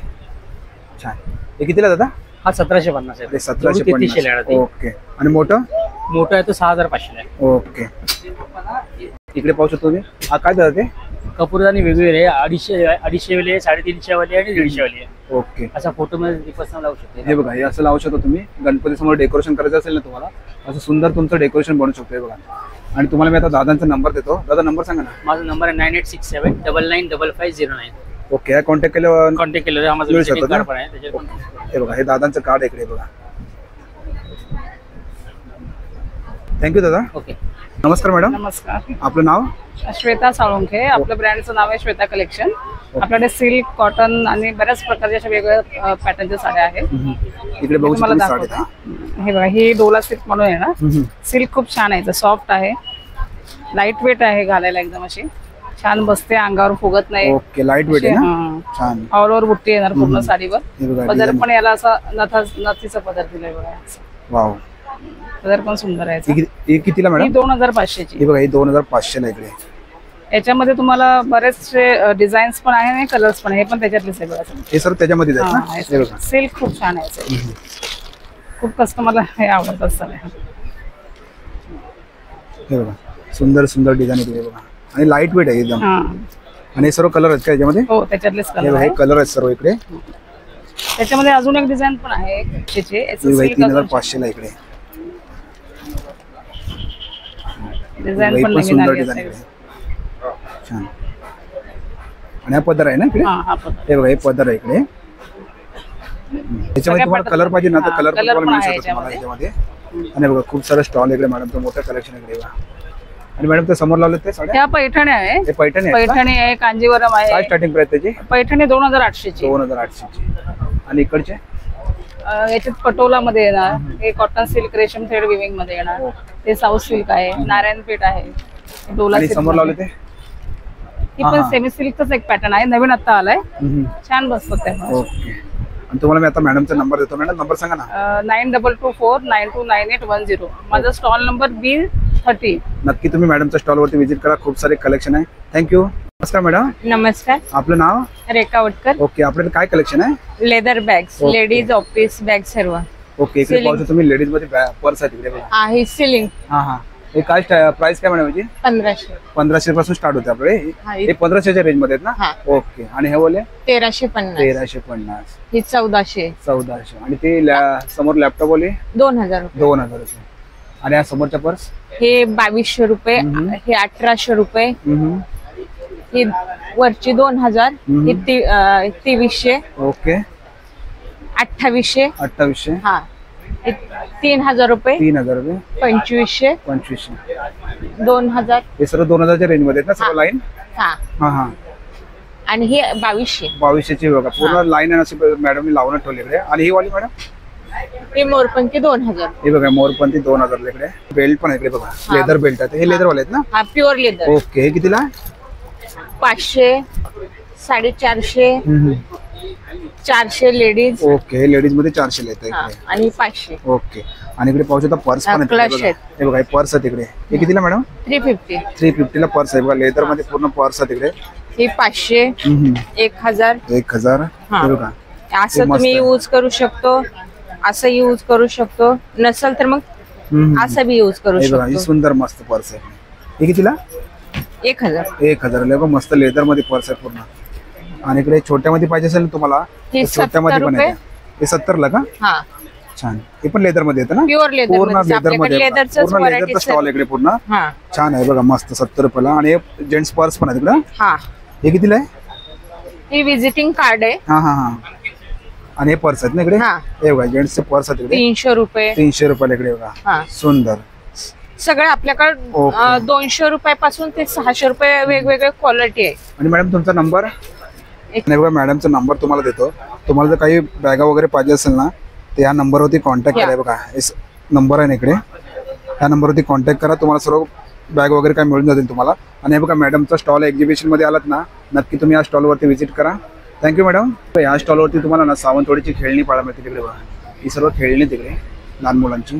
छान. हे कितीला दादा? हा 1750 आहे. 1750. ओके आणि मोठं? मोठं आहे तो 6500 ला आहे. ओके इकडे पाहू शकतो तुम्ही. हा काय दादा ते? कपूरदानी वेगवेगळे 250 वाले, 350 वाले आणि 150 वाले. ओके असा फोटो मध्ये दीपस्तंभ लावू शकतो. हे बघा हे असं लावू शकतो तुम्ही. गणपती समोर डेकोरेशन करायचं असेल ना तुम्हाला असं सुंदर तुमचं डेकोरेशन बनवू शकतो. हे बघा. आणि तुम्हाला मी आता दादांचा नंबर देतो. दादा नंबर सांगा ना. माझा नंबर आहे 9867 995509. ओके कॉन्टॅक्ट केलं हा माझा मिळू विजिटिंग शकतो कार्ड ना? पण आहे त्याच्यावर. हे बघा हे दादांचं कार्ड इकडे बघा. थँक्यू दादा. ओके नमस्कार मॅडम. नमस्कार. आपलं नाव? श्वेता साळुंखे. आपलं ब्रँडचं नाव आहे श्वेता कलेक्शन. आपल्याकडे सिल्क, कॉटन आणि बऱ्याच प्रकारच्या अशा वेगवेगळ्या पॅटर्नच्या साड्या आहेत. इकडे बघू तुम्हाला शकतो साडी. दाखवते. हे बघा ही डोला सिल्क म्हणून आहे ना. सिल्क खूप छान आहे, सॉफ्ट आहे, लाईट वेट आहे, घालायला एकदम अशी छान बसते, अंगावर फुगत नाही. ओके लाईट वेट आहे ना. छान. ऑल ओव्हर बुट्टी येणार पूर्ण हे साडीवर. बघा, पदर design. पण याला असा नथीचा पदर दिलाय बघा. वाव पदर पण सुंदर आहे. हे कितीला ही मॅडम? 2500 ची. हे बघा हे 2500 ला इकडे. याच्यामध्ये तुम्हाला बरेचसे डिझाईन्स पण आहे आणि कलर्स पण आहे. हे पण त्याच्यातलेच आहे बघा. हे सर त्याच्यामध्ये आहेत ना. हे बघा सिल्क खूप छान आहे. खूप कस्टमरला हे आवडत असतं. हे बघा सुंदर सुंदर डिझाईन आहे बघा. आणि लाईट वेट आहे एकदम. आणि हे सर्व कलर आहेत का याच्यामध्ये? हो त्याच्यातलेच हे कलर बघा, आहे. हे कलर आहेत सर्व इकडे. त्याच्यामध्ये अजून एक डिझाईन पण आहे. हे बघा 3500 ला इकडे. डिझाईन हे पण पण नवीन सुंदर आली डिझाईन आहे. इकडे. छान. आणि हा पदर आहे ना इकडे. हा पदर. हे बघा हे पदर आहे इकडे. याच्यामध्ये तुम्हाला कलर पाहिजे ना तर कलर पण तुम्हाला मिळू शकतो तुम्हाला याच्यामध्ये. आणि बघा खूप सारं स्टॉल इकडे मॅडमचं मोठं कलेक्शन इकडे बघा. आणि मॅडम ते समोर लावले ते साड्या? त्या पैठणी आहे. हे पैठणी आहेत का? पैठणी आहे, कांजीवरम काय आहे. स्टार्टिंग प्राइस त्याची? पैठणी 2800 ची. 2800 ची. आणि इकडचे? याच्यात पटोला मध्ये येणार. हे कॉटन सिल्क रेशम थ्रेड विविंग मध्ये येणार. ते साऊथ सिल्क आहे, नारायणपेठ आहे, डोला आणि सिल्क समोर लावले ते? ही पण सेमी सिल्कचाच एक पॅटर्न आहे, नवीन आता आलाय. छान बसतात त्या. ओके. आणि तुम्हाला मी आता मॅडमचा नंबर देतो. मॅडम नंबर सांगा ना. 9224929810. माझा स्टॉल नंबर B30. नक्की तुम्ही मॅडमच्या स्टॉलवरती व्हिजिट करा. खूप सारे कलेक्शन आहे. थँक्यू. नमस्कार मॅडम. नमस्कार. आपलं नाव? रेखा वटकर. ओके आपल्याकडे काय कलेक्शन आहे? Leather bags, okay. Ladies office bag सर्व ओके इकडे पाहू शकता तुम्ही लेडीज मध्ये पर्स आहे तिकडे बघा. आहे. सिलिंग हा हा. हे काय प्राइस काय मॅडम याची? 1500. 1500 पासून स्टार्ट होते आपले. हा, हे 1500च्या रेंज मध्ये आहेत ना. हा. ओके. आणि हे बोले 1350. 1350. ही 1400. 1400. आणि ते समोर लॅपटॉप बोले 2000 रुपये. 2000 रुपये. आणि या समोरच्या पर्स हे 2200 रुपये. हे 1800 रुपये. ही वरची 2000. ही 2300. ओके. 2800. 2800. हा. हे 3000 रुपये. 3000 रुपये. 2500. 2500. 2000. हे सर्व 2000च्या रेंज मध्ये आहेत ना सर्व लाईन? हा. हा हा. आणि ही 2200. 2200ची बघा पूर्ण लाईन आहे अशी मॅडमनी लावून ठेवली इकडे. आणि ही वाली मॅडम ही मोरपंखी 2000. हे बघा मोरपंथी 2000 इकडे. बेल्ट पण आहे इकडे बघा, लेदर बेल्ट आहे. हे लेदर वाले आहेत ना? हा प्युअर लेदर. ओके. हे कितीला? 500, 450, 400 लेडीज. ओके. लेडीज मध्ये 400 येत आहे आणि 500. ओके. आणि इकडे पाहू शकता पर्स पण आहे. हे बघा पर्स आहे तिकडे. हे कितीला मॅडम? 350. 350 ला पर्स आहे बघा. लेदर मध्ये पूर्ण पर्स आहे तिकडे. ही 500, 1000. 1000. हे बघा असं तुम्ही यूज करू शकतो, असं यूज करू शकतो, नसेल तर मग असं बी यूज करू शकतो. ही सुंदर मस्त पर्स आहे. हे कितीला? 1000. 1000 ला मस्त लेदर मध्ये पर्स आहे पूर्ण. आणि इकडे छोट्यामध्ये पाहिजे असेल ना तुम्हाला, छोट्यामध्ये पण आहे. हे 70 ला का? हा छान. हे पण लेदर मध्ये येतं ना? Pure leather. पूर्ण लेदर मध्ये पूर्ण लेदरचा स्टॉल इकडे पूर्ण छान आहे बघा मस्त. 70 रुपयाला. आणि हे जेंट्स पर्स पण आहे तिकडे. हा. हे कितीला आहे? हे विजिटिंग कार्ड आहे. हा हा हा. आणि हे पर्स आहेत ना इकडे. हे बघा जेंट्सचे पर्स आहेत इकडे. 300 रुपये. 300 रुपयाला इकडे बघा. सुंदर. सगळं आपल्याकडे 200 रुपयापासून ते 600 रुपये वेगवेगळे क्वालिटी आहे. आणि मॅडम तुमचा नंबर? नाही बघा मॅडमचा नंबर तुम्हाला देतो. तुम्हाला जर काही बॅगा वगैरे पाहिजे असेल ना तर या नंबरवरती कॉन्टॅक्ट करा. बघा नंबर आहे ना इकडे. या नंबरवरती कॉन्टॅक्ट करा. तुम्हाला सर्व बॅग वगैरे काय मिळून जातील तुम्हाला. आणि हे बघा मॅडमचा स्टॉल एक्झिबिशन मध्ये आलात ना, नक्की तुम्ही या स्टॉलवरती व्हिजिट करा. Thank you madam. या स्टॉलवरती तुम्हाला ना सावंतवाडीची खेळणी पाहायला मिळते तिकडे बघा. ही सर्व खेळणी तिकडे लहान मुलांची.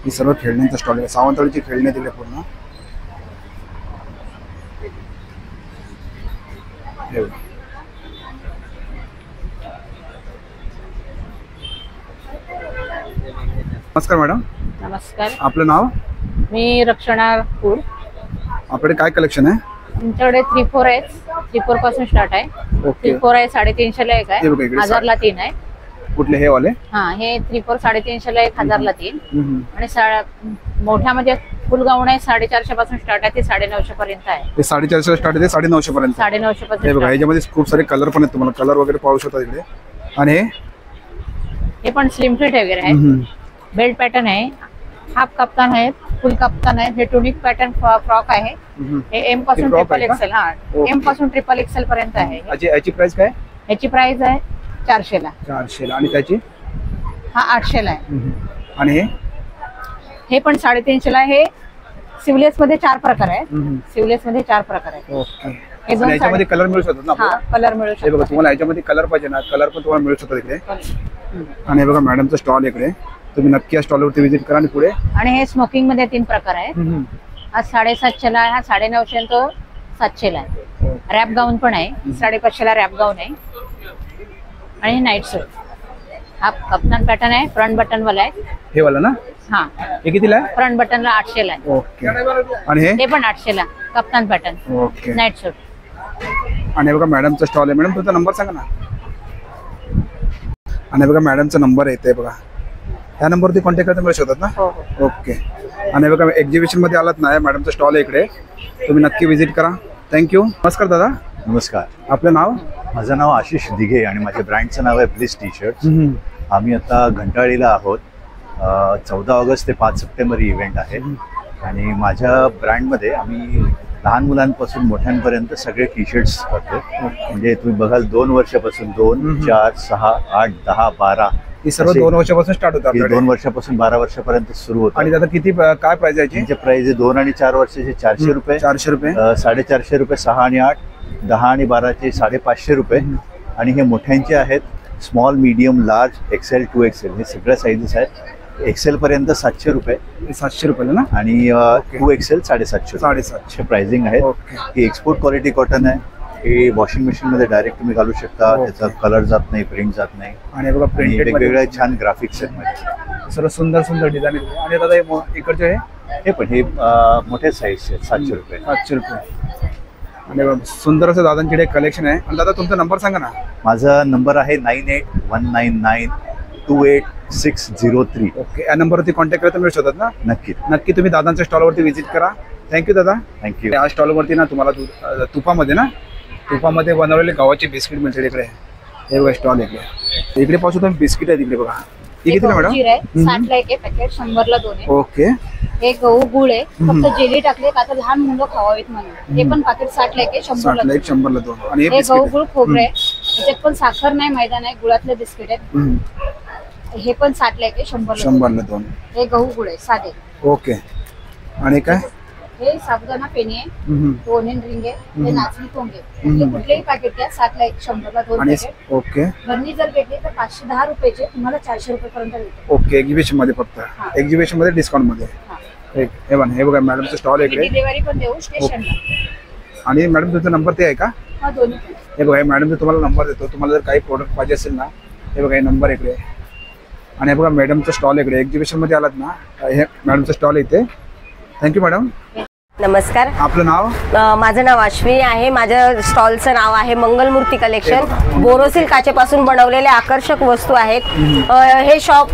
ही सर्व खेळण्यांचा स्टॉल आहे. सावंतवाडीची खेळणी तिकडे पूर्ण. नमस्कार मॅडम. नमस्कार. आपलं नाव? मी रक्षणा फूड. आपल्याकडे काय कलेक्शन आहे? तुमच्याकडे 3-4 आहेत. 3-4 पासून स्टार्ट आहे. 3-4 आहे 350 ला एक आहे, 1000 ला 3 आहे. कुठले हे वाले? हा हे 3-4 350 ला 1000 ला 3. आणि मोठ्यामध्ये फुल गाऊन आहे 450 पासून स्टार्ट आहे ते 950 पर्यंत आहे. ते 450 स्टार्ट आहे ते 950 पर्यंत. 950 पासून. हे बघा याच्यामध्ये खूप सारे कलर पण आहेत, तुम्हाला कलर वगैरे पाहू शकता इकडे. आणि हे पण स्लिम फिट वगैरे आहे. बेल्ट पॅटर्न आहे, हाफ कप्तान आहे, फुल कप्तान आहे. हे टुनिक पॅटर्न फ्रॉक आहे. हे एम पासून ट्रिपल एक्सेल. हा एम पासून ट्रिपल एक्सेल पर्यंत आहे. याची प्राइस काय? याची प्राइस आहे 400 ला. 400 ला. आणि त्याची? हा 800 ला आहे. आणि हे पण 350 ला. हे सिव्हलेस मध्ये 4 प्रकार आहे. सिव्हलेस मध्ये 4 प्रकार आहे. ओके. याच्यामध्ये कलर मिळू शकतात ना आपल्याला? कलर मिळू शकतात. हे बघा तुम्हाला याच्यामध्ये कलर पाहिजे ना, कलर पण तुम्हाला मिळू शकतात इकडे. आणि हे बबघा मॅडमचा स्टॉल इकडे. तुम्ही नक्की या स्टॉलवरती व्हिजिट करा. आणि पुढे आणि हे स्मोकिंग मध्ये 3 प्रकार आहे. हा 750 ला आहे, हा 950 तो 700 ला आहे. रॅप गाऊन पण आहे. 550 ला रॅप गाऊन आहे. आणि नाईट सूट. हा कप्तान पॅटर्न आहे, फ्रंट बटन वाला आहे. हे वाला ना? हा. हे कितीला आहे? फ्रंट बटन ला 800 ला आहे. ओके. आणि हे पण 800 ला कप्तान पॅटर्न. ओके. नाईट सूट. आणि बघा मॅडमचा स्टॉल आहे. मॅडम तुमचा नंबर सांगा ना. आणि बघा मॅडमचा नंबर येते बघा. ह्या नंबरवरती कॉन्टॅक्ट करता मिळू शकतात ना? ओके. आणि बघा एक्झिबिशन मध्ये आलात ना, मॅडमचा स्टॉल आहे इकडे. तुम्ही नक्की व्हिजिट करा. थँक्यू. नमस्कार दादा. नमस्कार. आपलं नाव? माझं नाव आशिष दिघे आणि माझ्या ब्रँडचं नाव आहे ब्लिस टी शर्ट. आम्ही आता घंटाळीला आहोत. 14 ऑगस्ट ते 5 सप्टेंबर ही इव्हेंट आहे. आणि माझ्या ब्रँडमध्ये आम्ही लहान मुलांपासून मोठ्यांपर्यंत सगळे टी शर्ट्स करतो. म्हणजे तुम्ही बघाल 2 वर्षापासून 2, 4, 6, 8, 10, 12 ही सर्व 2 वर्षापासून स्टार्ट होतात. 2 वर्षापासून 12 वर्षापर्यंत सुरू होतं. आणि दादा किती काय प्राइस आहे? यांचे प्राइस आहे 2 आणि 4 वर्षाचे 400 रुपये, 400 रुपये, 450 रुपये, 6 आणि 8, 10 आणि 12चे 550 रुपये. आणि हे मोठ्यांचे आहेत small, medium, large, Excel, 2XL हे सगळ्या साईजेस आहेत. एक्सेल पर्यंत 700 रुपये. 700 रुपये ना? आणि 2XL 750 प्राइसिंग आहे. ही एक्सपोर्ट क्वालिटी कॉटन आहे. हे वॉशिंग मशीन मध्ये डायरेक्ट तुम्ही घालू शकता. त्याचा कलर जात नाही, प्रिंट जात नाही. आणि बघा वेगवेगळ्या छान ग्राफिक्स आहेत. सर्व सुंदर सुंदर डिझाईन. आणि दादा इकडचे हे पण हे मोठ्या साईजचे 700 रुपये. 700 रुपये. आणि सुंदर असं दादांकडे कलेक्शन आहे. आणि दादा तुमचा नंबर सांगा ना. माझा नंबर आहे 9819928603. ओके. या नंबरवरती कॉन्टॅक्ट करता मिळू शकतात ना? नक्की नक्की तुम्ही दादांच्या स्टॉलवरती व्हिजिट करा. थँक्यू दादा. थँक्यू. या स्टॉलवरती ना तुम्हाला तुपामध्ये ना, तुपामध्ये बनवलेले गव्हाचे बिस्किट मिळतील इकडे. हे बघा स्टॉल इकडे. इकडे पासून तुम्ही बिस्किट आहे तिकडे बघा. हे कितीला मॅडम? जिरा आहे 60 ला एक आहे पॅकेट, 100 ला 2 आहे. ओके. हे गहू गुळ आहे, फक्त जेली टाकले का आता लहान मुलं खावावीत म्हणून. हे पण पॅकेट 60 ला एक आहे, 100 ला 2. 100 ला 2. आणि हे गहू गुळ खोबरे आहे, त्याच्यात पण साखर नाही, मैदा नाही, गुळातले बिस्किट आहेत. हे पण 60 ला एक आहे, 100 ला 2. हे गहू गुळ आहे साधे. ओके. आणि काय? हे साबुदाणा पेनी आहे, ओनियन रिंग आहे, हे नाचणी पोंगे. हे कुठलेही पॅकेट घ्या 60 ला 1, 100 ला 2 पॅकेट. ओके. घरनी जर भेटले तर 510 रुपयाचे तुम्हाला 400 रुपयापर्यंत भेटते. ओके. एक्झिबिशन मध्ये फक्त एक्झिबिशन मध्ये डिस्काउंट मध्ये. हे बघा मॅडमचं स्टॉल इकडे. डिलिव्हरी पण देऊ स्टेशनला. आणि मॅडम तुमचा नंबर ते आहे का? हा, दोन्ही. हे बघा मॅडम तुम्हाला नंबर देतो, तुम्हाला जर काही प्रोडक्ट पाहिजे असेल ना, हे बघा हे नंबर इकडे. आणि हे बघा मॅडमचं स्टॉल इकडे. एक्झिबिशन मध्ये आलात ना, हे मॅडमचं स्टॉल इथे. Thank you madam. नमस्कार. आपलं नाव? माझं नाव अश्विनी आहे. माझ्या स्टॉलचं नाव आहे मंगलमूर्ती कलेक्शन. बोरोसिल काचेपासून बनवलेल्या आकर्षक वस्तू आहेत. हे शॉप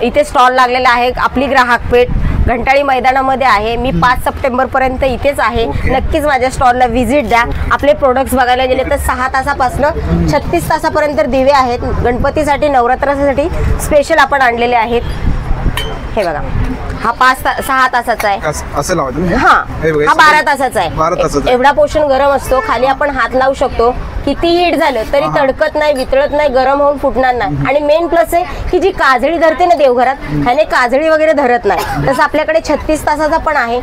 इथे स्टॉल लागलेला आहे. आपली ग्राहक पेठ घंटाळी मैदानामध्ये आहे. मी 5 सप्टेंबर पर्यंत इथेच आहे. नक्कीच माझ्या स्टॉलला व्हिजिट द्या. आपले प्रोडक्ट्स बघायला गेले तर 6 तासापासून 36 तासापर्यंत दिवे आहेत. गणपतीसाठी नवरात्रासाठी स्पेशल आपण आणलेले आहेत. हे बघा, हा 6 तासाचा आहे. असं लावायचं. हा, हा 12 तासाचा आहे. एवढा पोर्शन गरम असतो. खाली आपण हात लावू शकतो. किती हीट झालं तरी तडकत नाही, वितळत नाही, गरम होऊन फुटणार नाही. आणि मेन प्लस आहे की जी काजळी धरते ना देवघरात, ह्याने काजळी वगैरे धरत नाही. तसं आपल्याकडे 36 तासाचा पण आहे.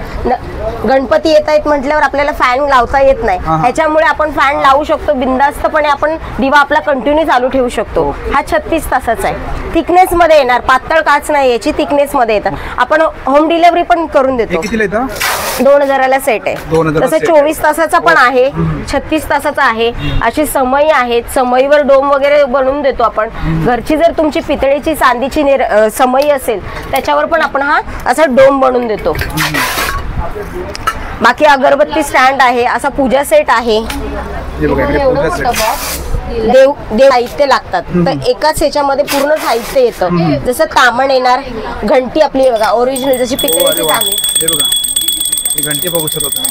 गणपती येत आहेत म्हटल्यावर आपल्याला फॅन लावता येत नाही, ह्याच्यामुळे आपण फॅन लावू शकतो. बिंदास्तपणे आपण दिवा आपला कंटिन्यू चालू ठेवू शकतो. हा 36 तासाचा आहे. थिकनेस मध्ये येणार, पातळ काच नाही, याची थिकनेस मध्ये येतं. आपण होम डिलिव्हरी पण करून देतो. 2000 सेट आहे. तसं 24 तासाचा पण आहे, 36 तासाचा आहे. अशी समई आहेत. समईवर डोम वगैरे बनवून देतो आपण. घरची जर तुमची पितळेची चांदीची समई असेल त्याच्यावर पण आपण हा असा डोम बनवून देतो. बाकी अगरबत्ती स्टँड आहे. असा पूजा सेट आहे. देव साहित्य लागतात तर एकाच ह्याच्यामध्ये पूर्ण साहित्य येतं. जसं तामण येणार, घंटी आपली बघा ओरिजिनल जशी पितळेची चांदी. घंटी बघू शकतो.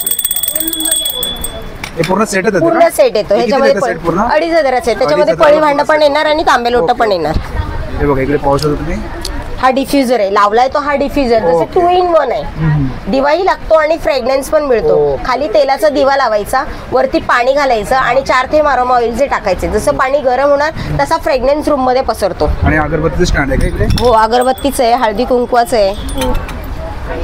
हे पूर्ण सेट येतो. पूर्ण सेट येतो. ह्याच्यामध्ये 2500 आहे. त्याच्यामध्ये पळी भांड पण येणार आणि तांबे लोट पण येणार. हे बघा इकडे पाहू शकतो तुम्ही. हा डिफ्युजर आहे. लावलाय तो हा डिफ्युजर. जसं 2 in 1 आहे. दिवाही लागतो आणि फ्रेग्रन्स पण मिळतो. खाली तेलाचा दिवा लावायचा, वरती पाणी घालायचं आणि 4 थेंब अरोमा ऑइलचे टाकायचे. जसं पाणी गरम होणार तसा फ्रेग्रन्स रूम मध्ये पसरतो. आणि अगरबत्ती स्टँड आहे का इकडे? हो, अगरबत्तीचं आहे. हळदी कुंकवाचं आहे.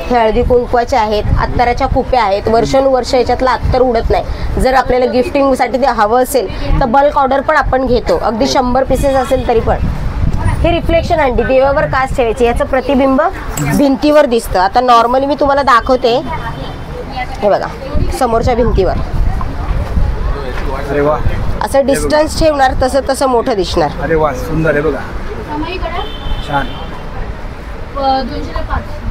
हे हळदी कुंकवाचे आहेत. अत्तराच्या कुप्या आहेत. वर्षानुवर्ष याच्यातलं अत्तर उडत नाही. जर आपल्याला गिफ्टिंगसाठी ते हवं असेल तर बल्क ऑर्डर पण आपण घेतो. अगदी 100 पीसेस असेल तरी पण. हे रिफ्लेक्शन अंडी देवावर काच ठेवायची. याचं प्रतिबिंब भिंतीवर दिसतं. आता नॉर्मली मी तुम्हाला दाखवते. हे बघा समोरच्या भिंतीवर असं डिस्टन्स ठेवणार तसं तसं मोठं दिसणार. अरे वा, सुंदर आहे बघा, छान.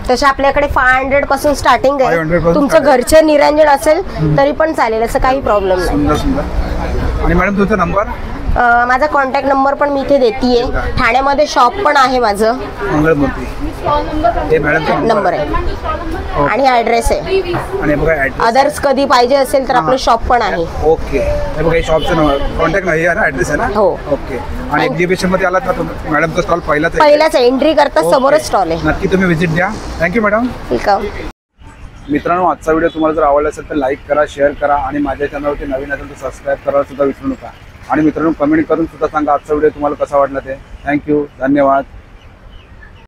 तसं आपल्याकडे 500 पासून स्टार्टिंग आहे. तुमचं घरचं निरंजन असेल तरी पण चालेल, असं काही प्रॉब्लेम नाही. आणि मॅडम तुमचा नंबर? माझा कॉन्टॅक्ट नंबर पण मी इथे देतीये. ठाण्यामध्ये शॉप पण आहे माझं. नंबर आहे आणि ऍड्रेस आहे. अदर्स कधी पाहिजे असेल तर आपलं शॉप पण आहे. ओके. हे बघा शॉपचं कॉन्टॅक्ट नाही आहे ना, ऍड्रेस आहे ना? हो. ओके. आणि एक्झिबिशन मध्ये आलात ना मॅडमचा स्टॉल पहिलाच आहे. एंट्री करता समोरच स्टॉल आहे. नक्की तुम्ही व्हिजिट द्या. Thank you madam. वेलकम. मित्रांनो, आजचा व्हिडिओ तुम्हाला जर आवडला असेल तर लाईक करा, शेअर करा आणि माझ्या चॅनलवरती नवीन असेल तर सबस्क्राईब करायला सुद्धा विसरू नका. आणि मित्रांनो कमेंट करून सुद्धा सांगा आजचा व्हिडिओ तुम्हाला कसा वाटला ते. थँक्यू, धन्यवाद.